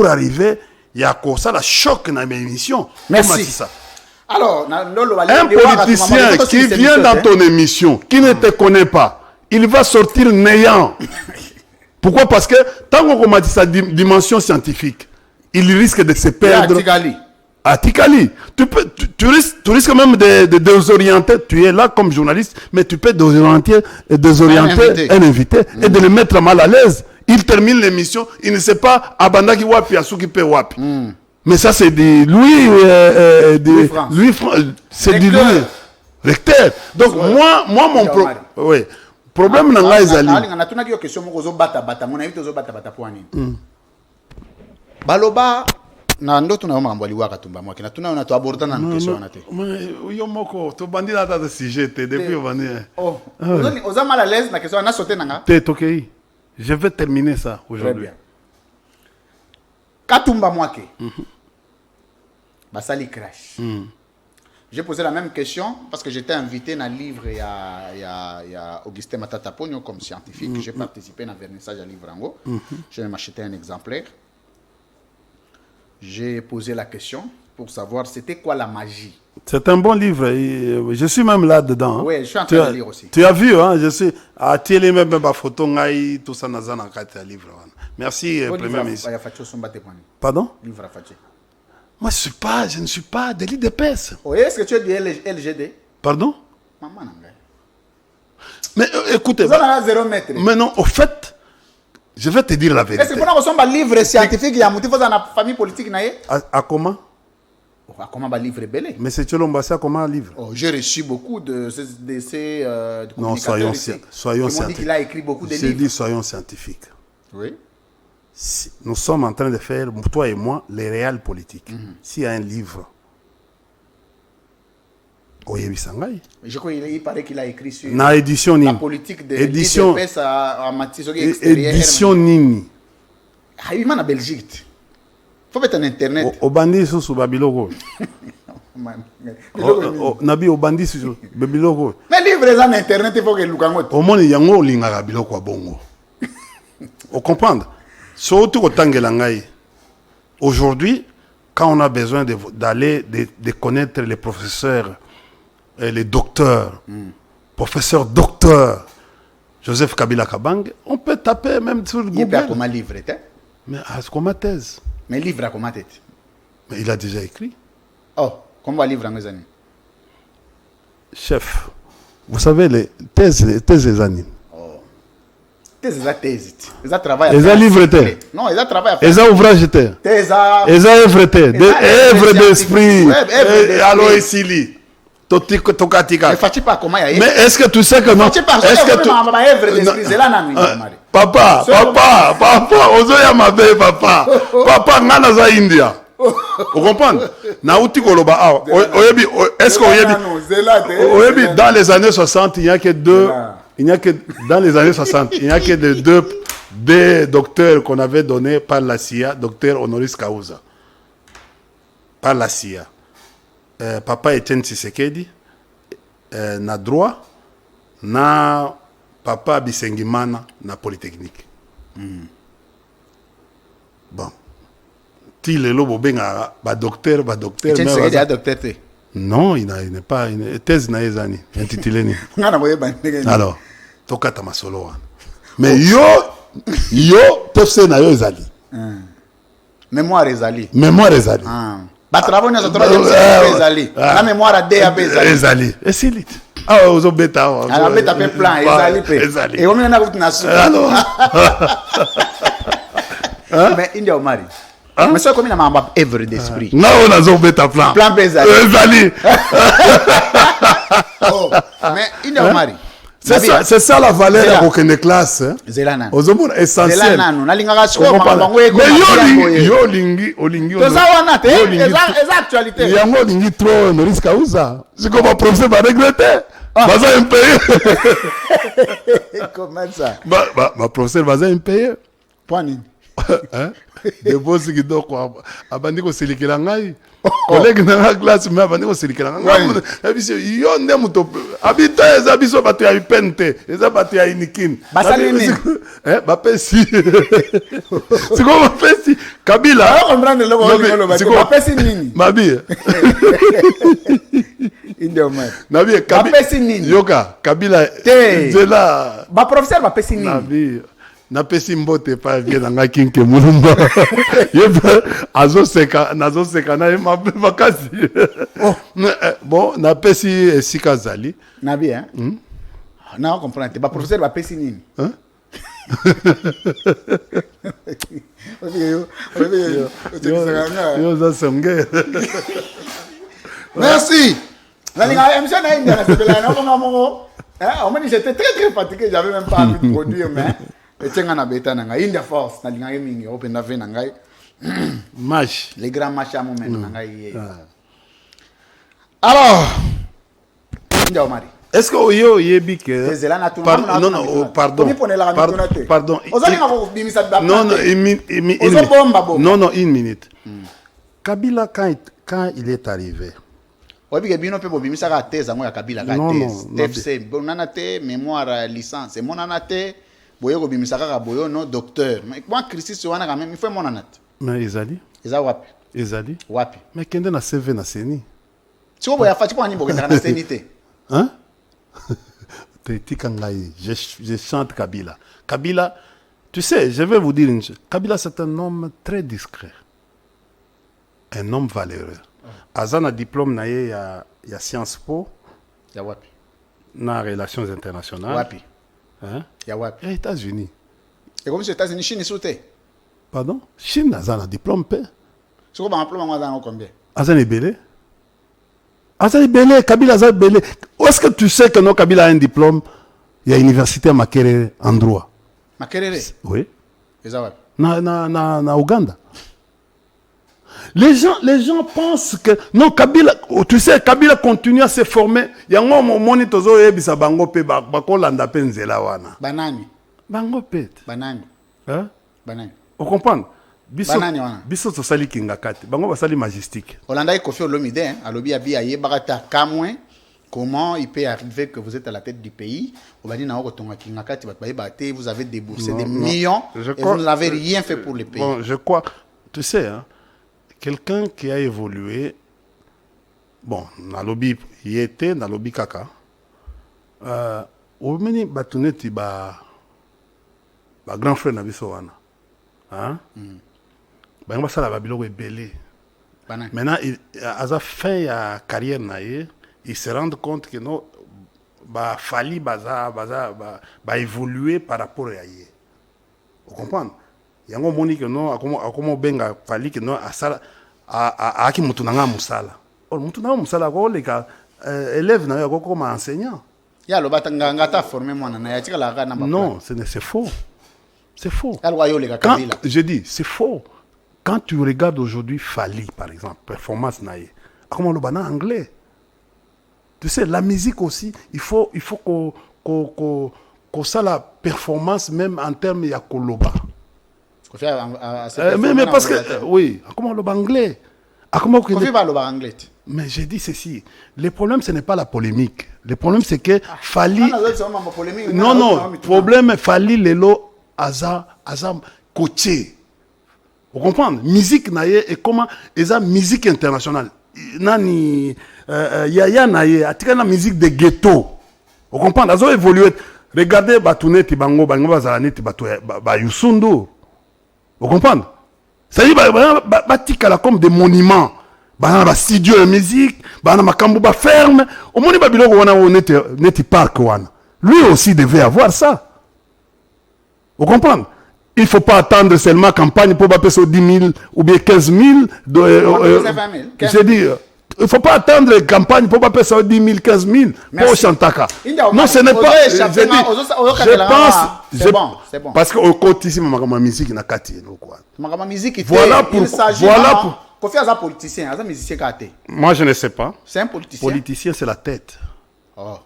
Speaker 2: arriver. Il y a quoi ça, la choc dans mes émissions.
Speaker 1: Merci.
Speaker 2: Ça.
Speaker 1: Alors,
Speaker 2: un politicien qui vient dans ton émission, qui ne te connaît pas, il va sortir néant. Pourquoi? Parce que tant qu'on m'a dit sa dimension scientifique, il risque de se perdre. À Tikali. Tu risques même de désorienter. Tu es là comme journaliste, mais tu peux désorienter un invité et de le mettre mal à l'aise. Il termine l'émission, il ne sait pas Abandaki Wapi, Asuki Pe Wapi. Mais ça, c'est de Louis c'est du Louis. Recteur. Donc, moi, mon problème. Oui. Problème dans la Ezali.
Speaker 1: Baloba na ndoto na mambo aliwaka tumba mwake na tuna to aborda na question na te.
Speaker 2: Mais yo moko to bandi na ta sujet depuis bandi.
Speaker 1: Oh. Oza mal à l'aise na question na sauter nanga.
Speaker 2: Te tokei. Je vais terminer ça aujourd'hui.
Speaker 1: Katumba mwake. Basali crash. J'ai posé la même question parce que j'étais invité dans le livre il y a Augustin Matata Pogno comme scientifique. J'ai participé à un vernissage à livre Rango. Je vais m'acheter un exemplaire. J'ai posé la question pour savoir c'était quoi la magie.
Speaker 2: C'est un bon livre. Je suis même là-dedans.
Speaker 1: Oui, je suis en train de lire aussi.
Speaker 2: Tu as vu, hein? Je suis à Tielé même ma photo, tout ça dans un livre. Merci, Premier ministre. Pardon?
Speaker 1: Livre à
Speaker 2: Moi, je ne suis pas de l'IDPS.
Speaker 1: Oui, est-ce que tu es du LGD?
Speaker 2: Pardon?
Speaker 1: Maman, nangai.
Speaker 2: Mais écoutez,
Speaker 1: Vous en avez 0 mètre.
Speaker 2: mais non, au fait, je vais te dire la vérité.
Speaker 1: Est-ce que vous avez un livre scientifique qui a monté dans la famille politique?
Speaker 2: À comment?
Speaker 1: Comment un livre belé?
Speaker 2: Mais c'est Tchelombassé, comment un livre?
Speaker 1: J'ai reçu beaucoup de ces
Speaker 2: non, soyons
Speaker 1: scientifiques. Dit qu'il a écrit beaucoup de livres.
Speaker 2: J'ai dit soyons scientifiques.
Speaker 1: Oui.
Speaker 2: Si nous sommes en train de faire, toi et moi, les réels politiques. S'il y a un livre,
Speaker 1: je crois qu'il paraît qu'il a écrit sur
Speaker 2: la
Speaker 1: politique de
Speaker 2: édition
Speaker 1: à
Speaker 2: édition Nini.
Speaker 1: Ah, il en Belgique. Faut mettre en internet.
Speaker 2: Au bandit sous Babiloko. Nabi au bandit sous Babiloko.
Speaker 1: Mais livre en internet, il faut que Lukangot.
Speaker 2: Au monde yango linga Babiloko bongo. Vous comprenez? Surtout au Tangelangai. Aujourd'hui, quand on a besoin d'aller de connaître les professeurs, les docteurs, professeur docteur Joseph Kabila Kabang, on peut taper même sur Google.
Speaker 1: Il a comment livre,
Speaker 2: mais comme ma thèse.
Speaker 1: Mais livre à comment tête?
Speaker 2: Mais il a déjà écrit.
Speaker 1: Oh, comment livre en les années?
Speaker 2: Chef, vous savez les thèses des années.
Speaker 1: Oh, thèse ils ont travaillé.
Speaker 2: Ils ont livre.
Speaker 1: Non, ils ont travaillé.
Speaker 2: Ils ont ouvrage. Ils ont œuvre. Œuvre d'esprit. Alors ici. Mais est-ce que tu sais que non? Est-ce que tu... Papa, ozoya mabe papa ngana za India. Vous comprenez? Nauti koloba ah, est-ce que dans les années 60, il n'y a que deux dans les années 60, il n'y a que deux docteurs qu'on avait donnés par la CIA, docteur Honoris Causa. Par la CIA. Papa Etienne Tshisekedi na droit na papa Bisengimana na polytechnique. Bon. Ti lelo bobenga ba docteur
Speaker 1: Etienne Tshisekedi a docteur.
Speaker 2: Non, il n'est pas une thèse na ezani intitulé ni. Alors, tokata masolo wana. Mais yo tefse na yo ezali.
Speaker 1: Mémoire ezali.
Speaker 2: La
Speaker 1: mémoire a DAP
Speaker 2: ezali. Esilite. Ah, ozo beta.
Speaker 1: Ah, beta pe plan ezali. Et on a route nationale.
Speaker 2: Alors.
Speaker 1: Mais India Omari. Mais ça comme il a ma œuvre d'esprit.
Speaker 2: Non, on a zo beta plan.
Speaker 1: Plan ezali. Oh, mais India Omari.
Speaker 2: C'est ça la valeur de aucune classe.
Speaker 1: Zelana.
Speaker 2: Aux hommes essentiels.
Speaker 1: Zelana, nous n'allons
Speaker 2: mais yo lingi.
Speaker 1: Actualité.
Speaker 2: Il y a un lingi trop ne risque à usa. C'est comme un professeur va regretter. Va impayé.
Speaker 1: Comment ça?
Speaker 2: Ma professeur va impayé.
Speaker 1: Point.
Speaker 2: Hein? De beaux qui donc abandi ko silikela ngai. Collègue dans la classe mais abandi ko silikela ngai. Abisio yo ndemu to abito eza biso bato ya ipente, eza bato ya inikin.
Speaker 1: Basalini.
Speaker 2: Bapesi. C'est comme bapesi. Kabila.
Speaker 1: On comprend le bapesi nini?
Speaker 2: Mabi.
Speaker 1: Indeoman.
Speaker 2: Nabi
Speaker 1: bapesi nini?
Speaker 2: Yoka Kabila.
Speaker 1: Zela. Ba professeur bapesi nini?
Speaker 2: Nabi. Napesi mbote pa bien nga kinke mulumba yeba azoseka na makasi. Bon napesi esika zali
Speaker 1: nabi hein na comprendre ba professeur ba pesi nini hein.
Speaker 2: Yo za songe.
Speaker 1: Merci. La ligne émission na India c'est là non on m'a dit j'étais très fatigué, j'avais même pas envie de produire mais et tiens na beta na ngai India force na linga mingi open na ve na ngai
Speaker 2: match
Speaker 1: les grands matchs à moment na ngai. Alors India Omari,
Speaker 2: est-ce que yo yebi que
Speaker 1: non pardon
Speaker 2: non une minute. Kabila quand il est arrivé
Speaker 1: obi ke bino pe bo bimisa ka thèse ngo ya Kabila ka thèse TFC bonana te mémoire licence monana te boyo ko bimisa ka boyo no docteur mais moi Christus wana quand même il faut monana te
Speaker 2: mais ezali
Speaker 1: wapi wapi
Speaker 2: mais kende na CV na seni
Speaker 1: tu ko boya fati ko ani bo kenda na seni te
Speaker 2: hein te tikangai je chante Kabila tu sais je vais vous dire une chose. Kabila c'est un homme très discret un homme valeureux. Aza na diplôme na ye ya Sciences Po
Speaker 1: Ya wapi?
Speaker 2: na relations internationales.
Speaker 1: Wapi?
Speaker 2: Hein?
Speaker 1: Ya wapi?
Speaker 2: Et États-Unis.
Speaker 1: Et comme aux États-Unis, Chine sauté.
Speaker 2: Pardon? Chine aza na diplôme pe.
Speaker 1: C'est quoi un diplôme moi combien?
Speaker 2: Aza na belé. Aza na belé, Kabila aza belé. Où est-ce que tu sais que non Kabila a un diplôme? Il y a université à Makerere en droit.
Speaker 1: Makerere?
Speaker 2: Oui.
Speaker 1: Et ça wapi?
Speaker 2: Na Ouganda. Les gens pensent que non Kabila, tu sais Kabila continue à se former. Yango moni tozo yebisa bango pe bakolanda pe nzela wana.
Speaker 1: Banani?
Speaker 2: Bango pe.
Speaker 1: Banani?
Speaker 2: Hein?
Speaker 1: Banani?
Speaker 2: Vous comprenez?
Speaker 1: Banani wana.
Speaker 2: Biso to sali kingakati. Bango basali majestique.
Speaker 1: Holanda est Kofi Olomide, hein, à l'obi abi aye barata kamwe. Comment il peut arriver que vous êtes à la tête du pays? Vous avez déboursé des millions et vous n'avez rien fait pour le pays.
Speaker 2: Bon, je crois, tu sais, hein, quelqu'un qui a évolué, bon, dans le lobby, il était dans le lobby kaka. Au meni batuneti ba grand frère na biso wana. Hein? Ba ngba sala ba biloko ebele. Maintenant, il a fait sa carrière na ye. Ils se rendent compte que non, bah fali baza évoluer par rapport à hier. Vous comprenez? Il y a un moment que non, à comment benga fali que non à ça à qui mutunanga musala. Or mutunanga musala quoi les gars élèves na quoi comme enseignant.
Speaker 1: Ya lo batanga ngata formé moi na ya tika la kana.
Speaker 2: Non, c'est faux. C'est faux.
Speaker 1: Quand
Speaker 2: je dis c'est faux. Quand tu regardes aujourd'hui Fali par exemple, performance na ye. Comment le bana anglais? Tu sais, la musique aussi, il faut qu'on ça la performance même en termes de koloba. Mais parce que, oui, comment le anglais?
Speaker 1: Anglais.
Speaker 2: Mais j'ai dit ceci, le problème ce n'est pas la polémique. Le problème c'est que Fali... Non, le problème Fali Lelo Aza coaché. Vous comprenez? Musique naïe et comment ils ont musique internationale. Nani Yaya naye atika na musique de ghetto. Vous comprenez? Ils ont évolué. Regardez batuneti bango bazalani ba Yusundu. Vous comprenez? Ça dit batika comme des monuments. Ba studio de musique, ba makambo ba ferme. Au moni ba biloko wana neti park wana. Lui aussi devait avoir ça. Vous comprenez? Il ne faut pas attendre seulement campagne pour passer sur 10 000 ou bien 15 000. J'ai dit, il ne faut pas attendre campagne pour passer sur 10 000, 15 000 pour Chantaka. Non, ce n'est pas.
Speaker 1: C'est bon, c'est bon.
Speaker 2: Parce qu'au quotidien, ma musique n'a qu'à tirer.
Speaker 1: Ma musique,
Speaker 2: voilà pour.
Speaker 1: Kofi Aza politicien, Aza musicien kate.
Speaker 2: Moi, je ne sais pas.
Speaker 1: C'est un politicien.
Speaker 2: Politicien, c'est la tête.
Speaker 1: Oh.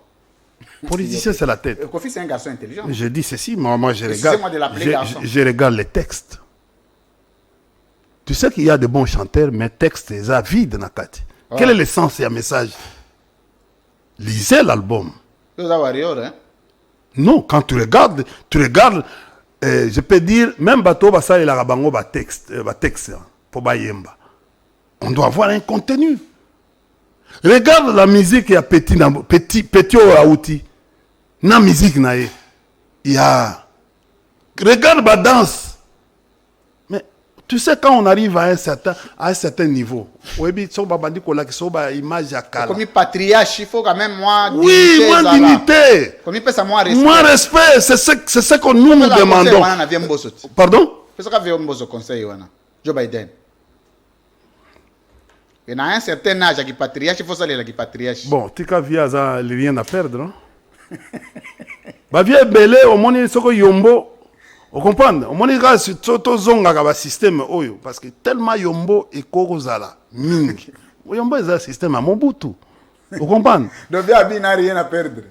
Speaker 2: Politicien, c'est la tête.
Speaker 1: Kofi, c'est un garçon intelligent.
Speaker 2: Je dis ceci, moi je regarde. Je regarde les textes. Tu sais qu'il y a de bons chanteurs, mais textes, ils sont vides dans la tête. Quel est le sens et le message? Lisez l'album.
Speaker 1: Hein?
Speaker 2: Non, quand tu regardes, je peux dire, même Bato Basa et la Rabango, texte, pour Bayemba. On doit avoir un contenu. Regarde la musique, il y a petit Aouti. Na musique nae. Il y a. Regarde la danse. Mais tu sais, quand on arrive à un certain niveau, oui, image à Kala.
Speaker 1: Comme patriarche, il faut quand même moins
Speaker 2: dignité. Oui, moins dignité.
Speaker 1: Comme il peut ça moins respect.
Speaker 2: Moins respect, c'est ce que nous demandons. Pardon?
Speaker 1: C'est ce qu'a fait un conseil, Joe Biden. Il y a un certain âge qui patriarche, il faut ça les patriarche.
Speaker 2: Bon, tu as vu rien à perdre, non? Bah vieux belé au monde soko yombo. Vous comprenez? Au monde ga soto zonga ka ba système oyo parce que tellement yombo et kokozala mingi. Yombo est un système à Mobutu. Vous comprenez?
Speaker 1: Donc il n'a rien à perdre.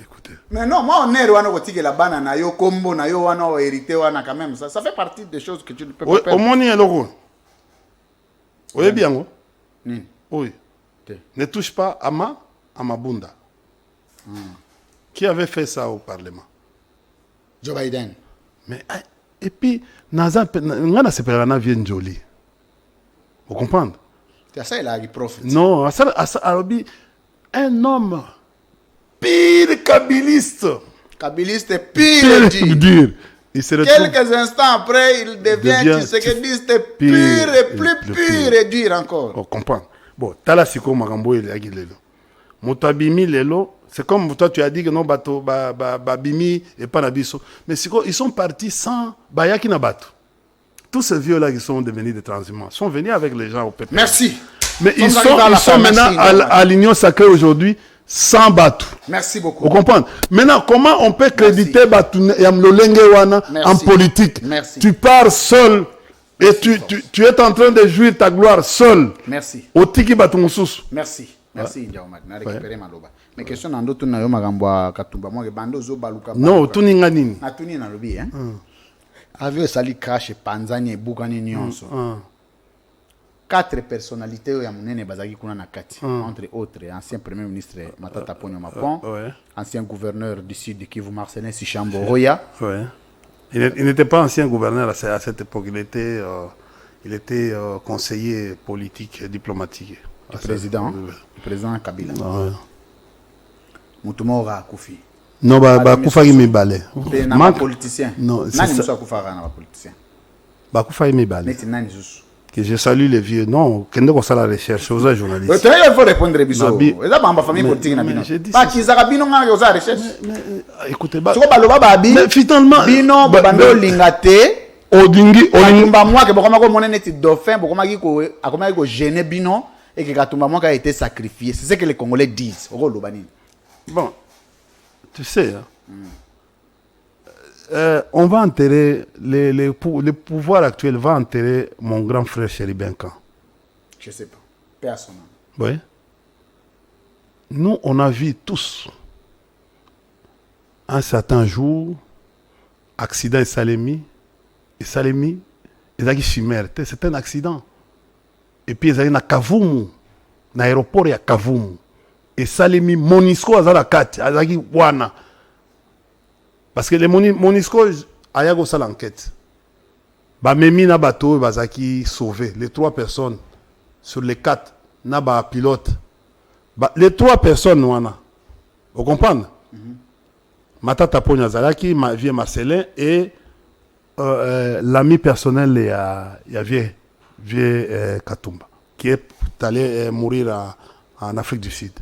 Speaker 2: Écoutez.
Speaker 1: Mais non, moi on est wana kotike la banana yo kombo na yo wana o hérité wana quand même ça fait partie des choses que tu ne peux pas perdre.
Speaker 2: Au monde est loko. Oui bien. Oui. Ne touche pas à ma bunda. Qui avait fait ça au Parlement?
Speaker 1: Joe Biden.
Speaker 2: Mais, et puis, Naza Seperana vient joli. Vous comprenez?
Speaker 1: C'est ça, il a profite.
Speaker 2: Non, un homme pire kabiliste.
Speaker 1: Kabiliste pire,
Speaker 2: dire. Il se retrouve
Speaker 1: Quelques instants après, il devient Tshisekedi pur et plus pur et dur encore.
Speaker 2: On comprend. Bon, tala siko makambo il yaki lelo. Motabimi lelo, c'est comme toi tu as dit que non bato bimi et pas nabiso. Mais siko ils sont partis sans bayaki na bato. Tous ces vieux là qui sont devenus des transhumants sont venus avec les gens au PP.
Speaker 1: Merci.
Speaker 2: Mais ils sont maintenant à l'Union sacrée aujourd'hui sans Batu.
Speaker 1: Merci beaucoup.
Speaker 2: Vous comprenez? Maintenant, comment on peut créditer Batu en politique?
Speaker 1: Merci.
Speaker 2: Tu pars seul et tu es en train de jouir ta gloire seul.
Speaker 1: Merci.
Speaker 2: Au Tiki Batu Moussous.
Speaker 1: Merci. Merci, Ndiaoumad. Na récupéré ma loba. Mais question nando tu na yo magambwa katumba moi bando zo baluka.
Speaker 2: Non, tu n'inga nini.
Speaker 1: Na tu ni na lobi hein. Avec sali crash panzani bukani nyonso. 4 personnalités ya munene bazaki kuna na kati entre autres ancien premier ministre Matata Ponyo Mapon, ancien gouverneur du sud de Kivu Marcelin Sichambo Roya.
Speaker 2: Ouais. Il n'était pas ancien gouverneur à cette époque, il était conseiller politique diplomatique.
Speaker 1: Le président Kabila. Mutumora Koufi.
Speaker 2: Non ba Koufa Mibale.
Speaker 1: Nani politicien.
Speaker 2: Non,
Speaker 1: c'est nani musa Koufa na politicien.
Speaker 2: Ba Koufa Mibale.
Speaker 1: Mais nani zusu.
Speaker 2: Que je salue les vieux. Non, quand on fait la recherche, aux journalistes.
Speaker 1: Il faut répondre à Biso. Et là, ma famille politique n'a pas qui ça bino nga aux recherche.
Speaker 2: Écoutez,
Speaker 1: mais
Speaker 2: finalement
Speaker 1: bino bando lingate
Speaker 2: odingi
Speaker 1: olimba moi que bokoma ko monene ti dauphin bokoma ko gêner bino et que Katumba moi a été sacrifié. C'est ce que les Congolais disent.
Speaker 2: Bon, tu sais on va enterrer, le pouvoir actuel va enterrer mon grand frère Chéri Benkan.
Speaker 1: Je ne sais pas. Personne.
Speaker 2: Oui. Nous, on a vu tous, un certain jour, accident et Salemi, ils ont chimère. C'est un accident. Et puis, ils ont eu Kavumu, l'aéroport à Kavumu. Et Salemi, Monisco, ils ont eu Wana. Parce que les Monisco, aya go sala enquête. Ba memi na bateau bazaki sauvé les 3 personnes sur les 4 na ba pilote. Les 3 personnes wana. Vous comprenez? Matata Ponyo Zalaki, ma vieux Marcelin et l'ami personnel il y avait vieux Katumba qui est allé mourir en Afrique du Sud.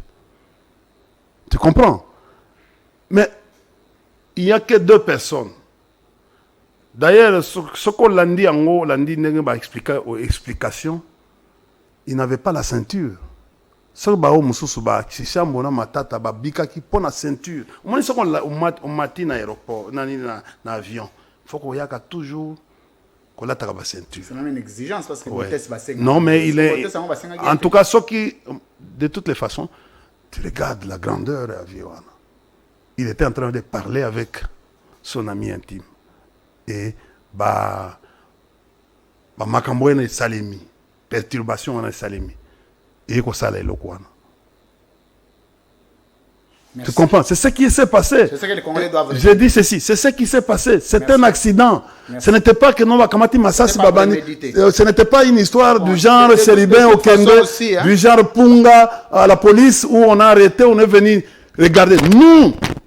Speaker 2: Tu comprends? Mais il n'y a que 2 personnes. D'ailleurs, ce qu'on l'a dit en haut, l'a dit explication, il n'avait pas la ceinture. Ce que matata babika qui pon la ceinture. On ce qu'on matin à l'aéroport, dans l'avion. Il faut qu'on y ait toujours qu'on la ceinture.
Speaker 1: C'est même une exigence parce que
Speaker 2: non, mais il est. En tout cas, ce qui, de toutes les façons, tu regardes la grandeur de l'avion. Il était en train de parler avec son ami intime. Et makambo na salemi, perturbation na salemi. Et ko sala elokwana. Tu comprends? C'est ce qui s'est passé.
Speaker 1: C'est ce que les Congolais doivent.
Speaker 2: J'ai dit ceci, c'est ce qui s'est passé. C'est un accident. Merci. Ce n'était pas que non Kamati Massasi Babani. Ce n'était pas une histoire du genre Seribin au Kende, du genre Punga à la police où on a arrêté, on est venu. Regardez,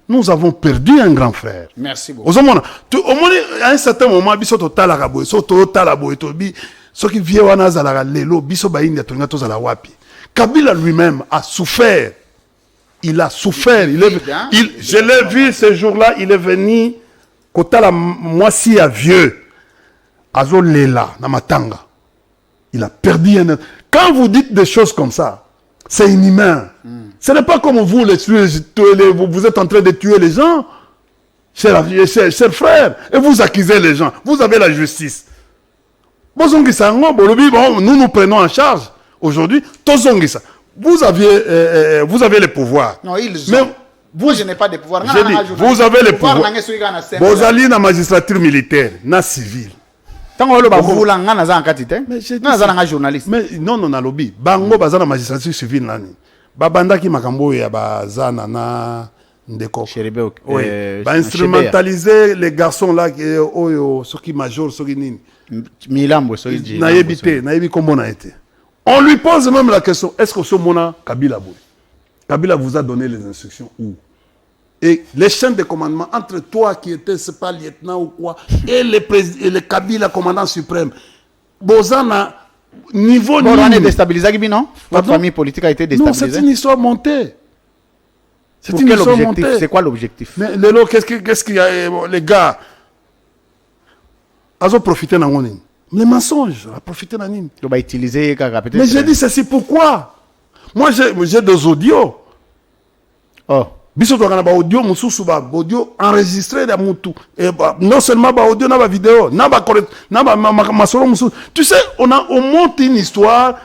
Speaker 2: nous avons perdu un grand frère.
Speaker 1: Merci beaucoup.
Speaker 2: À un certain moment, biso total araboy, so total araboy, ce qui vient wana zala lelo, biso baïni atonga to zala wapi. Kabila lui-même a souffert. Il a souffert. Je l'ai vu ce jour-là, il est venu kotala moisi à vieux. Azo lela na matanga. Il a perdu un. Quand vous dites des choses comme ça, c'est inhumain. Ce n'est pas comme vous les tuez, vous êtes en train de tuer les gens, chers frères, et vous accusez les gens. Vous avez la justice. Nous nous prenons en charge aujourd'hui. Vous avez le pouvoir.
Speaker 1: Non, ils ont. Moi, je n'ai pas de pouvoir.
Speaker 2: Vous avez le pouvoir. Vous allez dans la magistrature militaire, na civile.
Speaker 1: Mais
Speaker 2: non, non, lobby. Bango bazana magistrature civile nani. Babandaki makambo ya bazana na ndeko. Ba instrumentaliser les garçons là oyo soki major soki nini.
Speaker 1: Milambo soki.
Speaker 2: Na yebité, na yebi kombo na été. On lui pose même la question, est-ce que ce mona Kabila boy? Kabila vous a donné les instructions où? Et les chaînes de commandement entre toi qui étais, c'est pas lieutenant ou quoi, et le Kabila, commandant suprême, Bozana, niveau
Speaker 1: Bon, on est déstabilisé, non? Votre famille politique a été déstabilisée?
Speaker 2: Non, c'est une histoire montée.
Speaker 1: C'est quel objectif? C'est quoi l'objectif?
Speaker 2: Mais Lelo, qu'est-ce qu'il y a, les gars? Ils ont profité d'un nini. Les mensonges, ils ont profité d'un nini.
Speaker 1: On va utiliser.
Speaker 2: Mais j'ai dit ceci pourquoi? Moi, j'ai des audios.
Speaker 1: Oh.
Speaker 2: Biso to kana ba audio mususu ba audio enregistré da mutu et non seulement ba audio na ba vidéo na ba masolo mususu. Tu sais, on monte une histoire.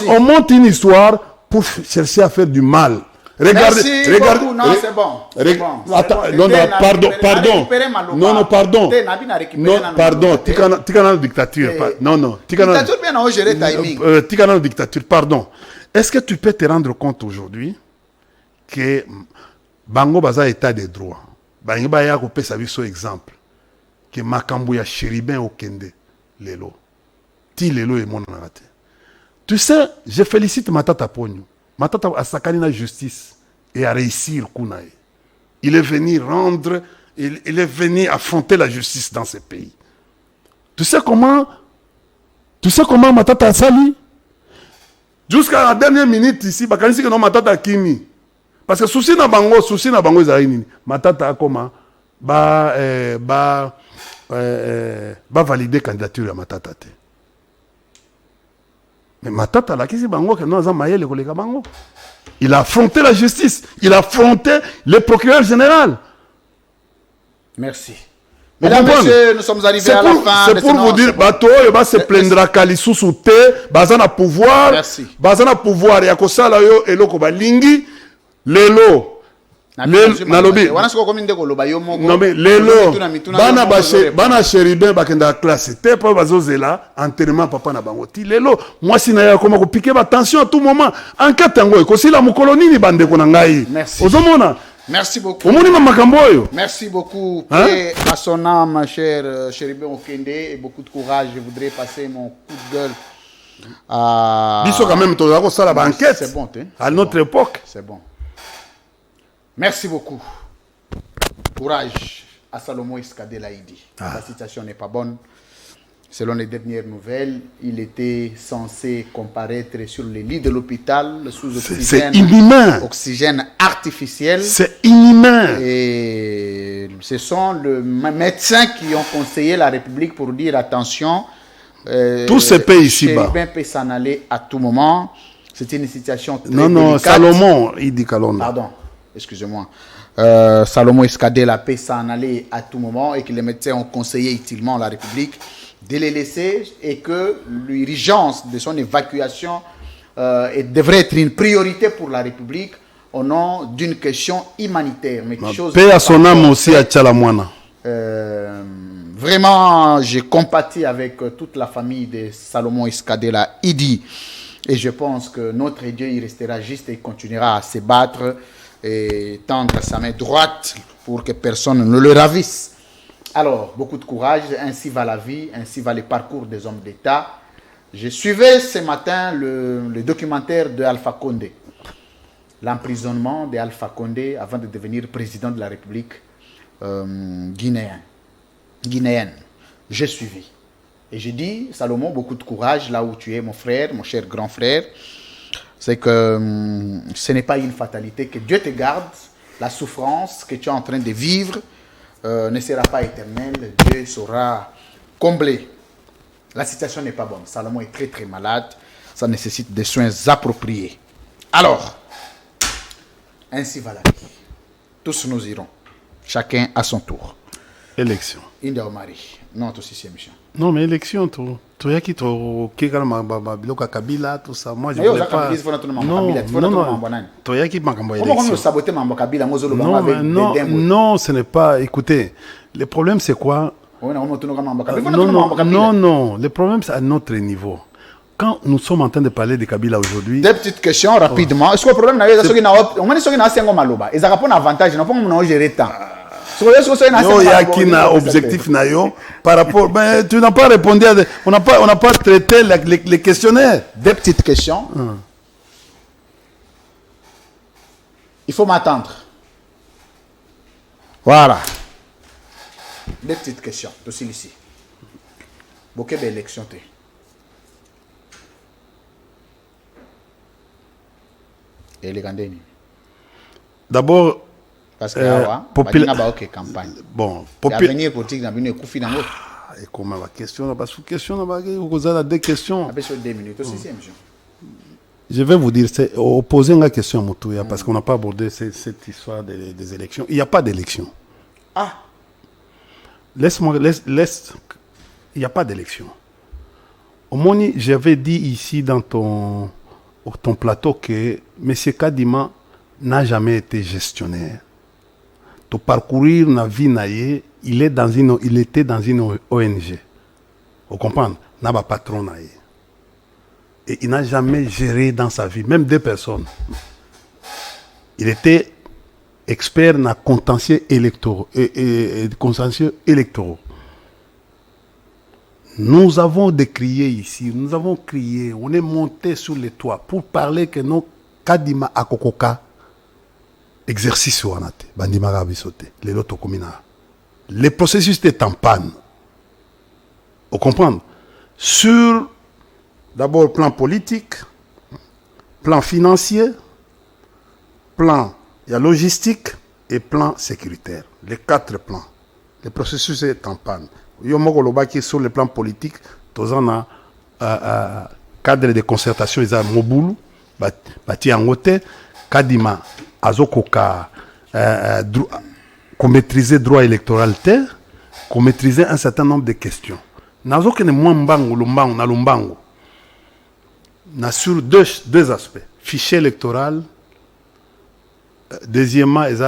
Speaker 2: On monte une histoire pour chercher à faire du mal.
Speaker 1: Regardez, regardez. Non, c'est bon.
Speaker 2: Attends, non, pardon. Non, pardon. Non, pardon. Tikana dictature. Non.
Speaker 1: Dictature bien en gérer timing.
Speaker 2: Tikana dictature, pardon. Est-ce que tu peux te rendre compte aujourd'hui que Bango baza état de droit. Bango ba ya ko pesa biso exemple que makambo ya Chéribin Okende lelo. Ti lelo e mona na te. Tu sais, je félicite Matata Pogno. Matata a sakani na justice et a réussir kunae. Il est venu rendre, il est venu affronter la justice dans ce pays. Tu sais comment Matata a sali? Jusqu'à la dernière minute ici, bakanisi que non Matata Kimi. Parce que souci na bango ezali nini? Matata akoma ba valider candidature ya Matata te. Mais Matata la kisi bango que non za mayele koleka bango. Il a affronté la justice, il a affronté le procureur général.
Speaker 1: Merci. Mesdames, messieurs, nous sommes arrivés à la fin.
Speaker 2: C'est pour vous dire, bato yoba se plaindra kalisusu te, bazana pouvoir.
Speaker 1: Merci.
Speaker 2: Bazana pouvoir ya kosala yo eloko balingi. Lelo nalobi non mais lelo bana Chéribin bakenda classe te pa bazozela enterrement papa na bango ti lelo moi sina ya koma ko piquer ba tension à tout moment enquête ngo ko sila mukoloni ni bande ko na ngai ozomona.
Speaker 1: Merci beaucoup. Merci beaucoup. Paix à son âme, cher Chéribin Okende, et beaucoup de courage. Je voudrais passer mon coup de gueule à...
Speaker 2: quand même, c'est
Speaker 1: bon,
Speaker 2: à notre époque.
Speaker 1: C'est bon. Merci beaucoup. Courage à Salomon Iskade Laïdi. La situation n'est pas bonne. Selon les dernières nouvelles, il était censé comparaître sur le lit de l'hôpital sous oxygène.
Speaker 2: C'est inhumain.
Speaker 1: Oxygène artificiel.
Speaker 2: C'est inhumain.
Speaker 1: Et ce sont les médecins qui ont conseillé la République pour dire attention.
Speaker 2: Tous ces pays ici-bas.
Speaker 1: Chéribin peut s'en aller à tout moment. C'est une situation très
Speaker 2: délicate. Non, Salomon, il dit Kalonda.
Speaker 1: Pardon, excusez-moi. Salomon Iskadela peut s'en aller à tout moment et que les médecins ont conseillé utilement à la République de les laisser et que l'urgence de son évacuation devrait être une priorité pour la République au nom d'une question humanitaire. Mais
Speaker 2: paix à son âme aussi à Tchalamouana.
Speaker 1: Vraiment, j'ai compati avec toute la famille de Salomon Iskadela Idi. Et je pense que notre Dieu, il restera juste et continuera à se battre et tendre sa main droite pour que personne ne le ravisse. Alors, beaucoup de courage, ainsi va la vie, ainsi va le parcours des hommes d'État. Je suivais ce matin le documentaire de Alpha Condé, l'emprisonnement d'Alpha Condé avant de devenir président de la République guinéenne. J'ai suivi. Et j'ai dit, Salomon, beaucoup de courage là où tu es, mon frère, mon cher grand frère. C'est que ce n'est pas une fatalité, que Dieu te garde. La souffrance que tu es en train de vivre ne sera pas éternelle. Dieu saura combler. La situation n'est pas bonne. Salomon est très très malade. Ça nécessite des soins appropriés. Alors, ainsi va la vie. Tous nous irons. Chacun à son tour.
Speaker 2: Élection.
Speaker 1: India Omari. Non, tout sixième mission.
Speaker 2: Non, mais élection, tout. Tu as qui Kabila, tout ça. Moi, je ne voulais pas. Non, ce n'est pas. Écoutez, le problème, c'est quoi? Non. Le problème, c'est à notre niveau. Quand nous sommes en train de parler de Kabila aujourd'hui...
Speaker 1: Deux petites questions rapidement. Est-ce que le problème, c'est que ils ont un avantage, ils n'ont pas gérer temps.
Speaker 2: Il y a qui n'a objectif par rapport. Mais tu n'as pas répondu à. On n'a pas traité les questionnaires.
Speaker 1: Deux petites questions. Il faut m'attendre. Voilà. Deux petites questions. Aussi ici. Beaucoup d'élections. Et les Gandéni.
Speaker 2: D'abord,
Speaker 1: parce que là, campagne.
Speaker 2: Bon,
Speaker 1: l'avenir politique n'a pas coup finalement.
Speaker 2: Et comment la question, parce que question, vous avez deux questions.
Speaker 1: 2 minutes aussi, c'est monsieur.
Speaker 2: Je vais vous dire, c'est opposer une question à Moutouya, parce qu'on n'a pas abordé cette histoire des élections. Il n'y a pas d'élection.
Speaker 1: Ah.
Speaker 2: Laisse-moi, laisse. Il n'y a pas d'élection. Au moins, j'avais dit ici dans ton plateau que M. Kadima n'a jamais été gestionnaire. Pour parcourir la vie naïe, il était dans une ONG. Vous comprenez? N'a pas patron naïe. Et il n'a jamais géré dans sa vie, même 2 personnes. Il était expert dans les contentieux électoraux. Nous avons décrié ici, nous avons crié, on est monté sur les toits pour parler que nos Kadima Akokoka exercice ou anate, bandima rabisote, les loto komina. Le processus est en panne. Vous comprenez? Sur d'abord plan politique, plan financier, plan logistique et plan sécuritaire. Les 4 plans. Le processus est en panne. Sur le plan politique, tous en a cadre de concertation, ils ont mobile, bâti en hôtel, Kadima, Azokoka, qu'on maîtrisait droit électoral, qu'on maîtrisait un certain nombre de questions. Nazo que ne mwambango lumbango na lumbango. Na sur deux aspects. Fichier électoral. Deuxièmement, ils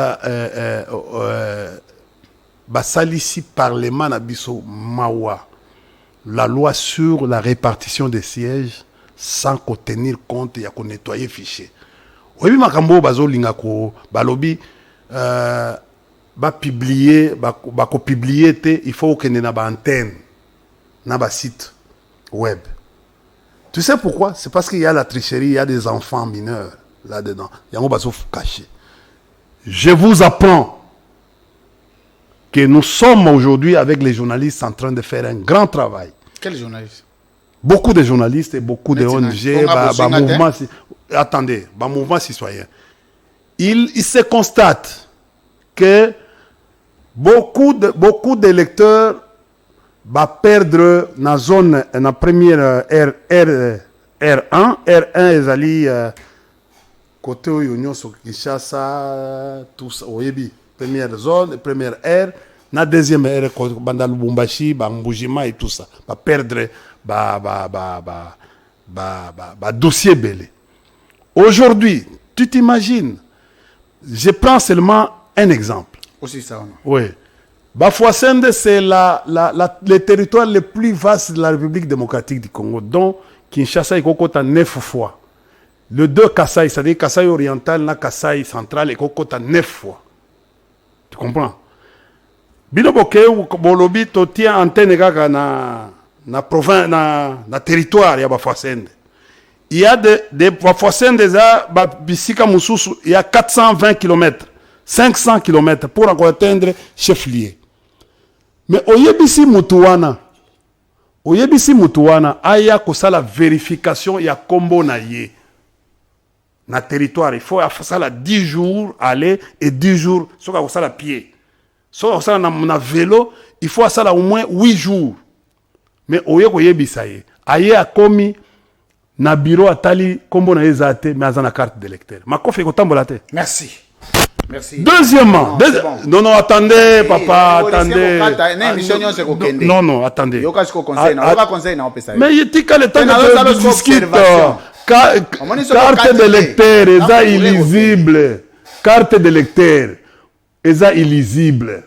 Speaker 2: basalisi parlement na biso mawa. La loi sur la répartition des sièges sans qu'on tenir compte et qu'on nettoyer fichier. Oui, makambo bazo lingako balobi ba publier ba ko publier il faut que na ba antenne na ba site web. Tu sais pourquoi? C'est parce qu'il y a la tricherie, il y a des enfants mineurs là-dedans. Yango bazo caché. Je vous apprends que nous sommes aujourd'hui avec les journalistes en train de faire un grand travail.
Speaker 1: Quels journalistes?
Speaker 2: Beaucoup de journalistes et beaucoup de ONG, mouvements. Attendez, mouvement citoyen. Il se constate que beaucoup d'électeurs vont perdre dans la zone, dans la première R1. R1 est allé côté Union sur Kinshasa, tout ça, première zone, première R. Dans la deuxième R, dans Lubumbashi, Mbujima et tout ça. Va perdre dossier belé. Aujourd'hui, tu t'imagines, je prends seulement un exemple.
Speaker 1: Aussi ça.
Speaker 2: Oui. Bafouassende, c'est le territoire le plus vaste de la République démocratique du Congo, dont Kinshasa est à 9 fois. Le 2 Kasaï, c'est-à-dire Kasaï oriental, na Kasaï central, est à 9 fois. Tu comprends? Binoboke ou Bolobi, tu tiens antenne na province, na territoire, il y a Bafouassende. Il y a des Bafouassende, il y a 420 km, 500 km pour encore atteindre chef-lieu. Mais oyebisi mutuwana, aya kosa la vérification, il y a combo na ye. Na territoire, il faut faire ça la 10 jours aller et 10 jours sur ça la pied. Sur ça na vélo, il faut ça là au moins 8 jours. Mais oye koyebisa ye, aye a commis na bureau atali combo na ezate mais azana carte d'électeur. Makofi ko tambola te.
Speaker 1: Merci. Merci.
Speaker 2: Deuxièmement, non, attendez, papa, attendez. Non, attendez. Mais il dit que le temps de discuter. Carte d'électeur, est illisible. Carte d'électeur, est illisible.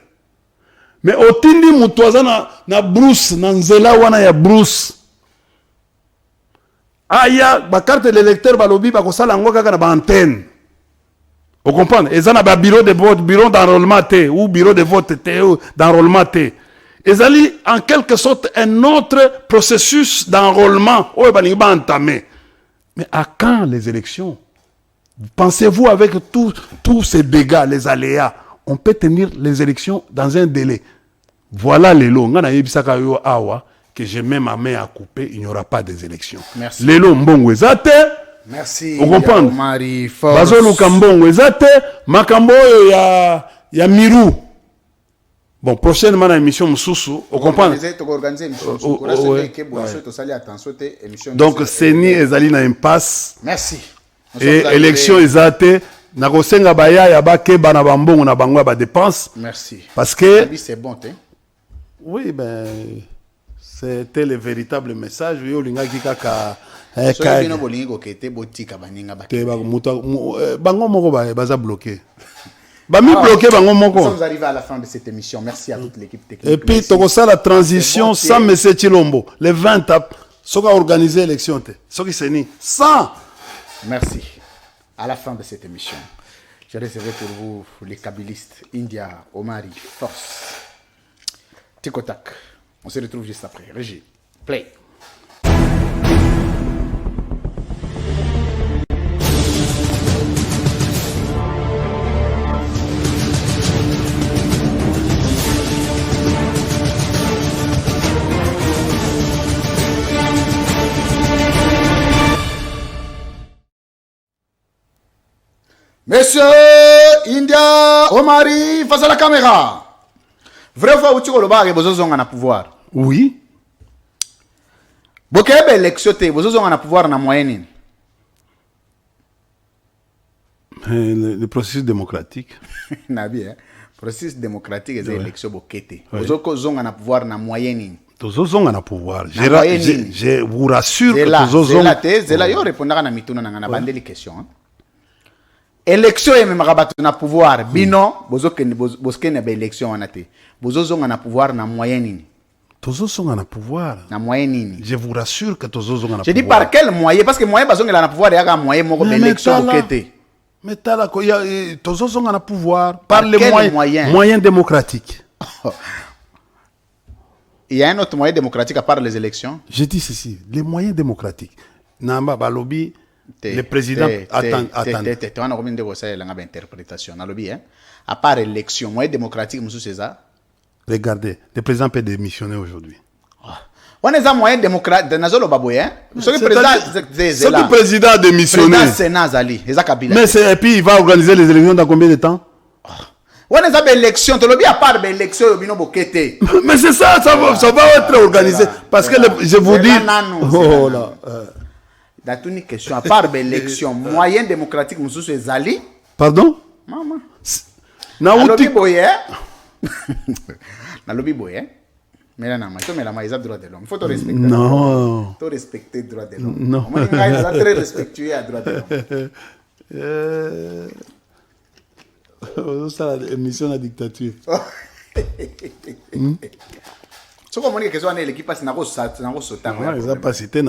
Speaker 2: Mais au tindi mutoza na Bruce, na nzela wana ya Bruce. Aya, ba carte d'électeur balobi ba kosala ngo kaka na ba antenne. Vous comprenez? Ils ont un bureau de vote, bureau d'enrôlement ou bureau de vote d'enrôlement. Ils ont en quelque sorte un autre processus d'enrôlement. Mais à quand les élections? Pensez-vous avec tous ces dégâts, les aléas? on peut tenir les élections dans un délai. Voilà les lots. Que je mets ma main à couper, il n'y aura pas des élections.
Speaker 1: Merci.
Speaker 2: Les lots, mbongo ezate.
Speaker 1: Merci.
Speaker 2: Vous comprenez?
Speaker 1: Marie
Speaker 2: Bazo Lukambongo ezate. Makambo ya Miru. Bon, prochainement, dans l'émission Moussoussou, vous comprenez? Donc, Seni ezali na impasse.
Speaker 1: Merci.
Speaker 2: Et élection ezate. Nakosenga baya ya bakeba na bambongo na bango ba dépense.
Speaker 1: Merci.
Speaker 2: Parce que
Speaker 1: c'est bon, hein?
Speaker 2: Oui, ben c'était le véritable message. Yo linga kikaka bango moko baza bloqué. Bami bloqué bango moko.
Speaker 1: Nous sommes arrivés à la fin de cette émission. Merci à toute l'équipe technique.
Speaker 2: Et puis tokosa la transition sans monsieur Chilombo. Les 20 soka organiser l'élection te. Soki seni sans.
Speaker 1: Merci. À la fin de cette émission, j'ai réservé pour vous les kabylistes India, Omari, Force, Tikotak. On se retrouve juste après. Régie, play. Monsieur India Omari face à la caméra. Vrai fois où tu as le pouvoir.
Speaker 2: Oui.
Speaker 1: Vous avez l'élection, vous avez le pouvoir dans la moyenne.
Speaker 2: Le processus démocratique.
Speaker 1: Nabi, hein. Processus démocratique et l'élection bokete. Vous avez le pouvoir dans la moyenne.
Speaker 2: Tous ont un pouvoir. Je vous rassure que tous ont.
Speaker 1: C'est là, yo répondra na mituna na bande les questions. Élection et même rabat na pouvoir bino bozoke na élection on a té bozozo na pouvoir na moyenne
Speaker 2: tous ont un pouvoir
Speaker 1: na moyenne.
Speaker 2: Je vous rassure que tous ont un pouvoir.
Speaker 1: Je dis par quel moyen parce que moyen bazonga na pouvoir ya ka moyen moko élection bokete
Speaker 2: mais tala ko ya tous ont un pouvoir par les moyens démocratiques.
Speaker 1: Il y a un autre moyen démocratique à part les élections.
Speaker 2: Je dis ceci, les moyens démocratiques namba balobi. Le président attend.
Speaker 1: À part l'élection, moyen démocratique, monsieur César.
Speaker 2: Regardez, le président peut démissionner aujourd'hui.
Speaker 1: On est un moyen démocratique.
Speaker 2: Le président a démissionné. Mais et puis il va organiser les élections dans combien de temps?
Speaker 1: On est à l'élection, à part l'élection,
Speaker 2: mais c'est ça, ça va être organisé. Parce que je vous dis. Oh là.
Speaker 1: Dans une question, à part l'élection, moyen démocratique, monsieur Zali.
Speaker 2: Pardon?
Speaker 1: Maman.
Speaker 2: Naouti
Speaker 1: boye. Na lobby boye. Mais là, ils ont droit de l'homme. Il faut te respecter.
Speaker 2: Non.
Speaker 1: Il faut respecter le droit de l'homme.
Speaker 2: Non.
Speaker 1: Moi, ils sont très respectueux à droit de
Speaker 2: l'homme. Ça, l'émission de la dictature.
Speaker 1: Ce qu'on dit que ce soit l'équipe passe n'a
Speaker 2: pas cité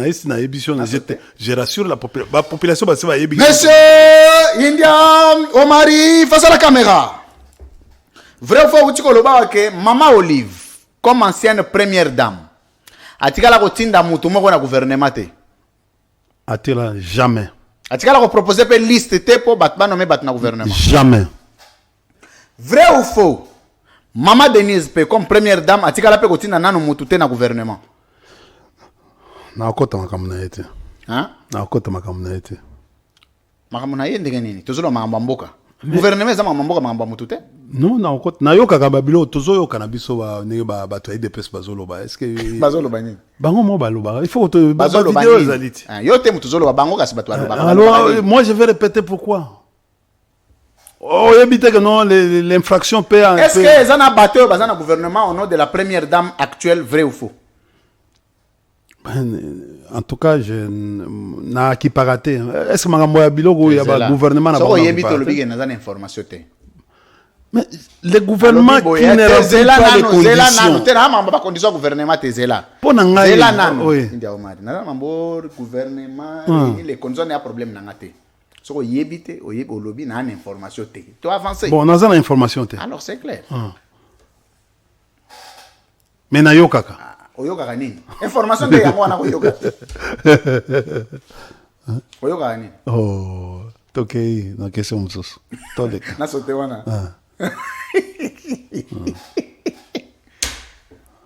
Speaker 2: je rassure la population.
Speaker 1: Monsieur India Omari face à la caméra. Vrai fois où tu as que Maman Olive comme ancienne première dame a-t-il la routine mutu moko na gouvernement te?
Speaker 2: A-t-il jamais?
Speaker 1: A-t-il la proposer pe liste te pour battre nommer battre na gouvernement?
Speaker 2: Jamais.
Speaker 1: Vrai ou faux? Maman Denise Pe comme première dame a tika la pe kotina nanu mutute na gouvernement.
Speaker 2: Na okota makamuna ete.
Speaker 1: Hein?
Speaker 2: Na okota makamuna ete.
Speaker 1: Makamuna yende nini? Tozolo makamba mboka. Gouvernement za makamba mboka makamba mutute?
Speaker 2: Non, na okota na yoka kababilo tozoyo kanabiso ba ne ba bato ya DPS bazolo ba. Est-ce que
Speaker 1: bazolo ba nini?
Speaker 2: Bango mo baloba. Il faut que bazolo vidéo zaliti.
Speaker 1: Yo te mutuzolo ba bango kasi bato baloba.
Speaker 2: Alors moi je vais répéter pourquoi. Oh, évitez que non, l'infraction peut.
Speaker 1: Est-ce que les gens ont battu le gouvernement au nom de la première dame actuelle, vrai ou faux?
Speaker 2: En tout cas, je n'ai pas raté. Est-ce que le gouvernement n'a pas raté? Mais le gouvernement qui ne remplit pas les conditions.
Speaker 1: Gouvernement les conditions n'ont problème. Si vous avez au lobby, vous avez une information. Tu dois avancer.
Speaker 2: Bon, on a une information.
Speaker 1: Alors c'est clair.
Speaker 2: Mais na yo kaka.
Speaker 1: Oyoka nini? Information de yango na oyoka. Oyoka nini?
Speaker 2: Oh, tokei na question mususu. Toleka.
Speaker 1: Na sote wana.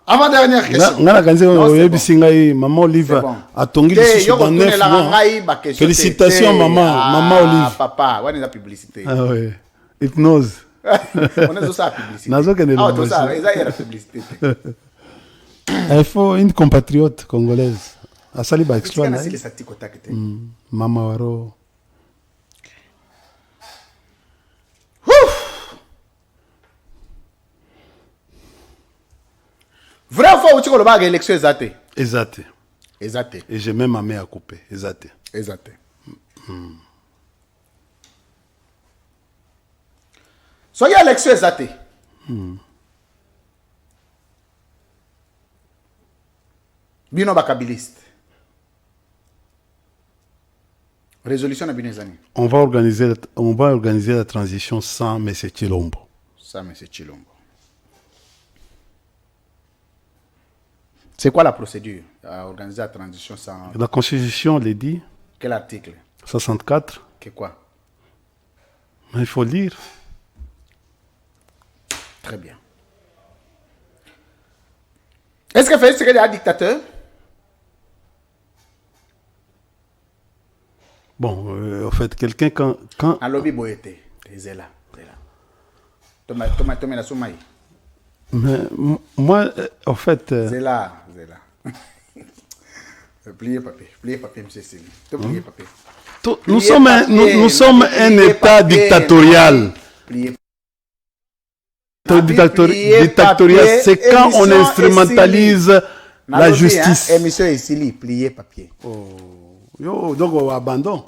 Speaker 1: Avant-dernière question.
Speaker 2: Ngana kanzi
Speaker 1: Non, c'est
Speaker 2: oyebi singai maman Olive
Speaker 1: C'est bon.
Speaker 2: atongi
Speaker 1: Te,
Speaker 2: lisusu
Speaker 1: yoko
Speaker 2: dans 9
Speaker 1: tunela
Speaker 2: mois.
Speaker 1: ngai ba question.
Speaker 2: Félicitations
Speaker 1: Te.
Speaker 2: maman,
Speaker 1: Ah,
Speaker 2: maman Olive.
Speaker 1: Papa, wana la publicité.
Speaker 2: Ah ouais. Hypnose.
Speaker 1: On est ça publicité.
Speaker 2: Nazo kende
Speaker 1: Ah,
Speaker 2: le
Speaker 1: tout ça,
Speaker 2: boss.
Speaker 1: ça y est la publicité.
Speaker 2: Il faut une compatriote congolaise. Asali ba exploit
Speaker 1: Explique
Speaker 2: na.
Speaker 1: si les sati contacté.
Speaker 2: Mama Waro.
Speaker 1: Vrai ou faux, tu connais pas l'élection exacte.
Speaker 2: Exact.
Speaker 1: Exact.
Speaker 2: Et j'ai même ma main à couper. Exact.
Speaker 1: Exact. Soyez élection exacte. Bino bakabiliste. Résolution na bino ezani.
Speaker 2: On va organiser la transition sans M. Chilombo.
Speaker 1: Ça, M. Chilombo. C'est quoi la procédure à organiser la transition sans...
Speaker 2: La Constitution le dit,
Speaker 1: Quel article?
Speaker 2: 64.
Speaker 1: Que quoi?
Speaker 2: Mais il faut lire.
Speaker 1: Très bien. Est-ce que Félix Tshisekedi est un dictateur?
Speaker 2: Bon, en fait, quelqu'un quand...
Speaker 1: Un lobby boyete. C'est là. Thomas la soumaï.
Speaker 2: Mais moi, en fait...
Speaker 1: C'est là. Pliez papier, monsieur Sylvie. Pliez papier.
Speaker 2: Nous sommes un État dictatorial. Dictatorial, c'est quand on instrumentalise la justice.
Speaker 1: Émission est ici, pliez papier.
Speaker 2: Yo, donc on abandonne.